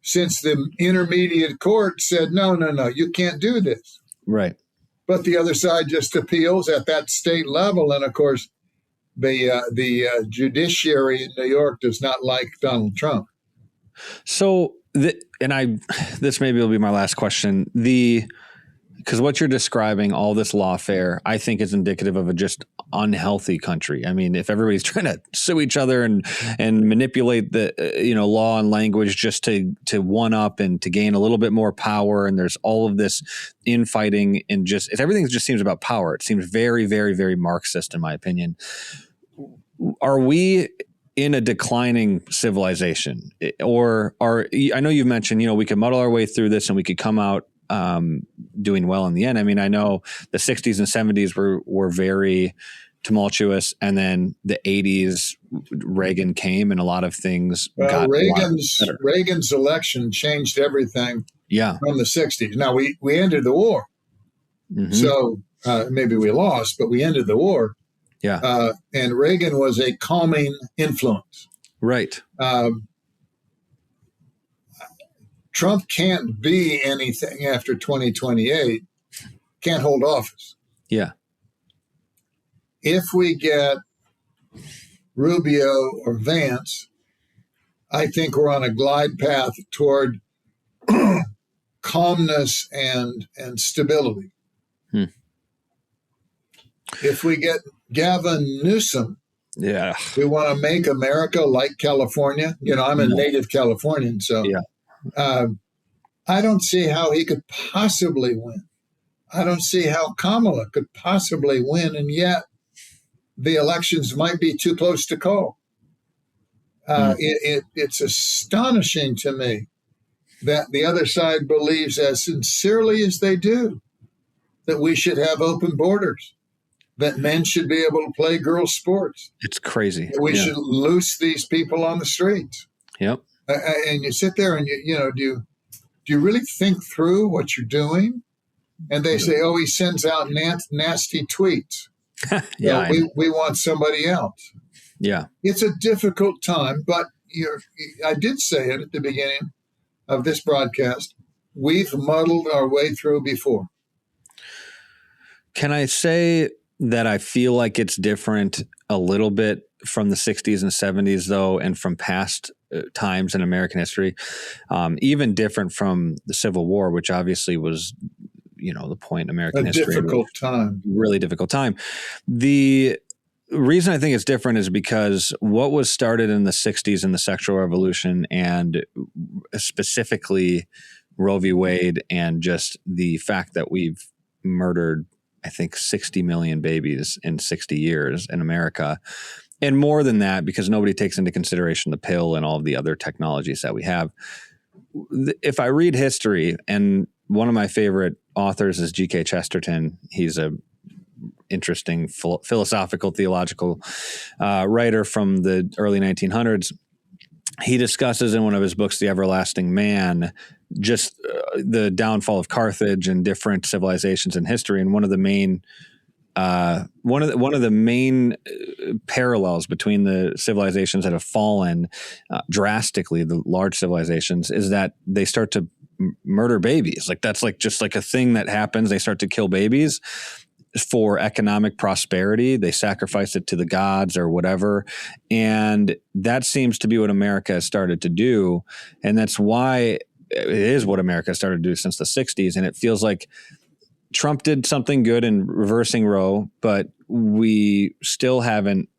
Speaker 2: since the intermediate court said, no, you can't do this.
Speaker 1: Right.
Speaker 2: But the other side just appeals at that state level. And of course, the judiciary in New York does not like Donald Trump.
Speaker 1: So, this maybe will be my last question. Because what you're describing, all this lawfare, I think is indicative of a just unhealthy country. I mean, if everybody's trying to sue each other and manipulate the law and language just to one up and to gain a little bit more power, and there's all of this infighting and if everything just seems about power, it seems very, very, very Marxist in my opinion. Are we in a declining civilization, or I know you've mentioned we could muddle our way through this and we could come out doing well in the end. I mean, I know the 60s and 70s were very tumultuous, and then the 80s, Reagan came, and a lot of things got
Speaker 2: Reagan's election changed everything.
Speaker 1: Yeah.
Speaker 2: From the 60s. Now we ended the war, so maybe we lost, but we ended the war.
Speaker 1: Yeah.
Speaker 2: And Reagan was a calming influence.
Speaker 1: Right.
Speaker 2: Trump can't be anything after 2028, can't hold office.
Speaker 1: Yeah.
Speaker 2: If we get Rubio or Vance, I think we're on a glide path toward calmness and stability. If we get Gavin Newsom,
Speaker 1: Yeah.
Speaker 2: we want to make America like California. I'm a native Californian, so
Speaker 1: Yeah.
Speaker 2: I don't see how he could possibly win. I don't see how Kamala could possibly win, and yet the elections might be too close to call. It's astonishing to me that the other side believes as sincerely as they do that we should have open borders, that men should be able to play girls' sports.
Speaker 1: It's crazy.
Speaker 2: That we should loose these people on the streets.
Speaker 1: Yep.
Speaker 2: And you sit there and do you really think through what you're doing? And they say, oh, he sends out nasty tweets.
Speaker 1: Yeah.
Speaker 2: We want somebody else.
Speaker 1: Yeah.
Speaker 2: It's a difficult time, but I did say it at the beginning of this broadcast. We've muddled our way through before.
Speaker 1: Can I say that I feel like it's different a little bit from the 60s and 70s, though, and from past times in American history, even different from the Civil War, which obviously was, the point in American history.
Speaker 2: Difficult time.
Speaker 1: Really difficult time. The reason I think it's different is because what was started in the 60s in the sexual revolution, and specifically Roe v. Wade, and just the fact that we've murdered, I think, 60 million babies in 60 years in America. And more than that, because nobody takes into consideration the pill and all of the other technologies that we have. If I read history, and one of my favorite authors is G.K. Chesterton. He's a interesting philosophical, theological writer from the early 1900s. He discusses in one of his books, The Everlasting Man, just the downfall of Carthage and different civilizations in history. And one of the main parallels between the civilizations that have fallen drastically, the large civilizations, is that they start to murder babies. Like that's just a thing that happens. They start to kill babies for economic prosperity. They sacrifice it to the gods or whatever. And that seems to be what America has started to do. And that's why it is what America started to do since the 60s. And it feels like Trump did something good in reversing Roe, but we still haven't,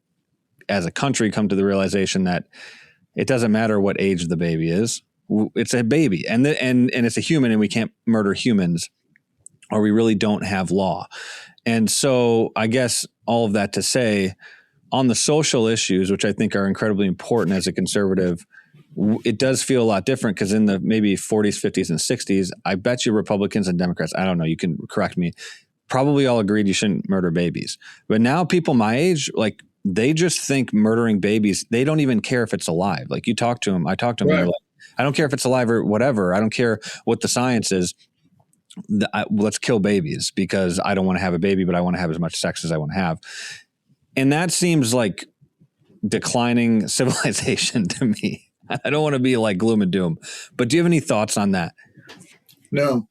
Speaker 1: as a country, come to the realization that it doesn't matter what age the baby is. It's a baby, and it's a human, and we can't murder humans, or we really don't have law. And so I guess all of that to say, on the social issues, which I think are incredibly important as a conservative, it does feel a lot different, because in the maybe 40s, 50s, and 60s, I bet you Republicans and Democrats, I don't know, you can correct me, probably all agreed you shouldn't murder babies. But now people my age, like, they just think murdering babies, they don't even care if it's alive. Like, you talk to them, I talk to them, right. And they're like, I don't care if it's alive or whatever. I don't care what the science is. Let's kill babies, because I don't want to have a baby, but I want to have as much sex as I want to have. And that seems like declining civilization to me. I don't want to be like gloom and doom, but do you have any thoughts on that?
Speaker 2: No.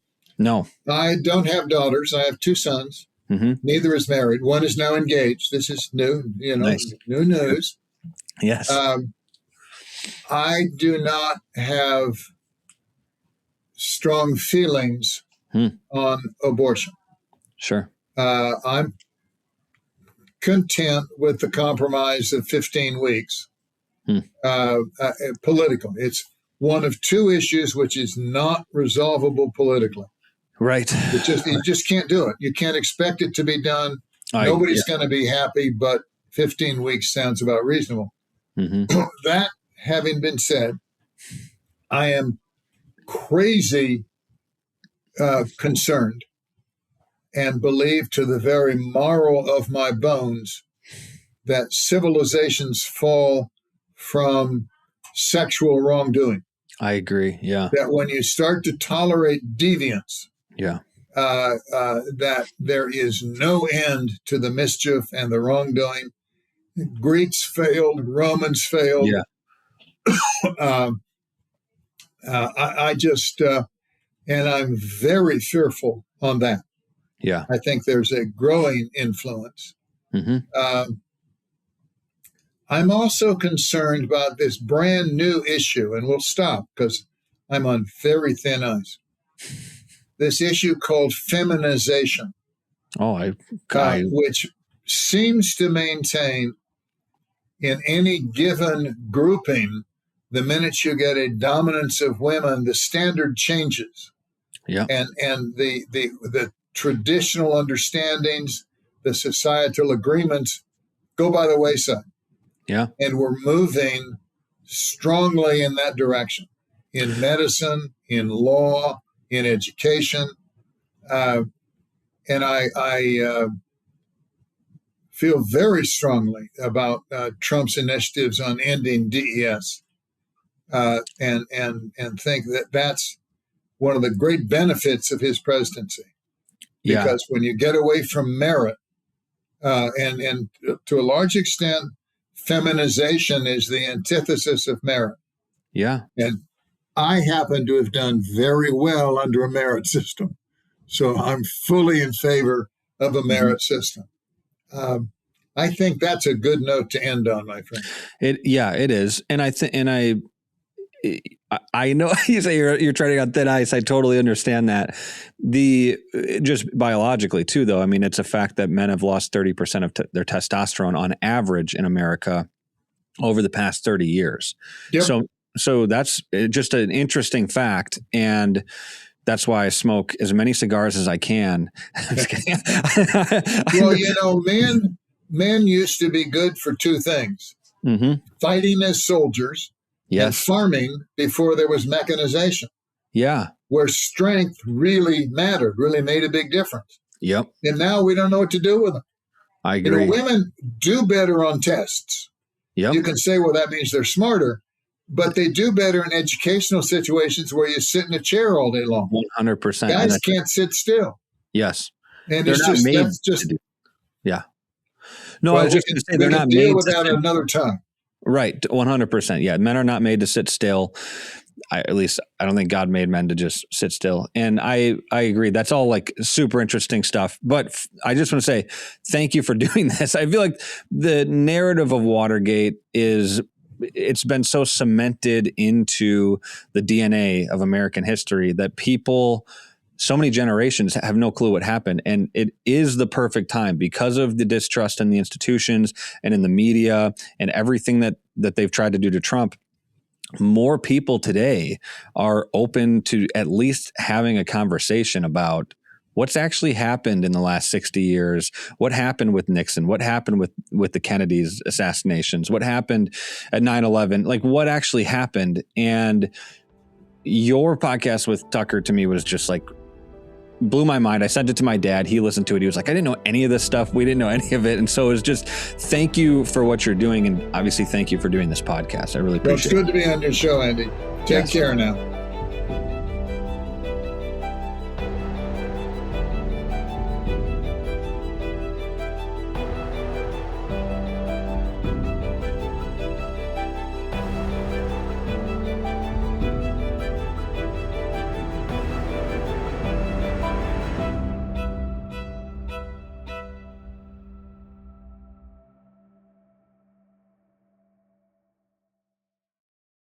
Speaker 2: I don't have daughters. I have two sons. Mm-hmm. Neither is married. One is now engaged. This is new, nice. New news.
Speaker 1: Yes.
Speaker 2: I do not have strong feelings on abortion.
Speaker 1: Sure.
Speaker 2: I'm content with the compromise of 15 weeks. Political. It's one of two issues which is not resolvable politically.
Speaker 1: Right.
Speaker 2: You just can't do it. You can't expect it to be done. Nobody's going to be happy, but 15 weeks sounds about reasonable. Mm-hmm. That having been said, I am crazy concerned and believe to the very marrow of my bones that civilizations fall from sexual wrongdoing.
Speaker 1: I agree. Yeah.
Speaker 2: That when you start to tolerate deviance, that there is no end to the mischief and the wrongdoing. Greeks failed, Romans failed. Yeah. I just, and I'm very fearful on that.
Speaker 1: Yeah.
Speaker 2: I think there's a growing influence. Mm-hmm. I'm also concerned about this brand new issue, and we'll stop because I'm on very thin ice. This issue called feminization, which seems to maintain in any given grouping, the minute you get a dominance of women, the standard changes.
Speaker 1: Yeah.
Speaker 2: And the traditional understandings, the societal agreements go by the wayside.
Speaker 1: Yeah.
Speaker 2: And we're moving strongly in that direction in medicine, in law, in education. And I feel very strongly about Trump's initiatives on ending DES, and think that that's one of the great benefits of his presidency. Because when you get away from merit, and to a large extent, feminization is the antithesis of merit.
Speaker 1: Yeah.
Speaker 2: And I happen to have done very well under a merit system. So I'm fully in favor of a merit system. I think that's a good note to end on, my friend.
Speaker 1: It is. And I know you say you're treading on thin ice. I totally understand that. Just biologically too, though. I mean, it's a fact that men have lost 30% of their testosterone on average in America over the past 30 years. Yep. So that's just an interesting fact. And that's why I smoke as many cigars as I can.
Speaker 2: Well, men used to be good for two things: fighting as soldiers, and farming before there was mechanization.
Speaker 1: Yeah.
Speaker 2: Where strength really mattered, really made a big difference.
Speaker 1: Yep.
Speaker 2: And now we don't know what to do with them.
Speaker 1: I agree.
Speaker 2: Women do better on tests.
Speaker 1: Yep.
Speaker 2: You can say, well, that means they're smarter. But they do better in educational situations where you sit in a chair all day long.
Speaker 1: 100%.
Speaker 2: Guys can't sit still.
Speaker 1: Yes.
Speaker 2: And they're not made to do.
Speaker 1: Yeah. No, I was just going to say they're not made
Speaker 2: deal with that another time.
Speaker 1: Right. 100%. Yeah. Men are not made to sit still. At least I don't think God made men to just sit still. And I agree. That's all like super interesting stuff. But I just want to say thank you for doing this. I feel like the narrative of Watergate it's been so cemented into the DNA of American history that people, so many generations, have no clue what happened. And it is the perfect time because of the distrust in the institutions and in the media and everything that they've tried to do to Trump. More people today are open to at least having a conversation about what's actually happened in the last 60 years, what happened with Nixon, what happened with the Kennedy's assassinations, what happened at 9/11, like what actually happened. And your podcast with Tucker to me was just like, blew my mind. I sent it to my dad. He listened to it. He was like, I didn't know any of this stuff. We didn't know any of it. And so it was just, thank you for what you're doing. And obviously, thank you for doing this podcast. I really appreciate it.
Speaker 2: It's good to be on your show, Andy. Take care now.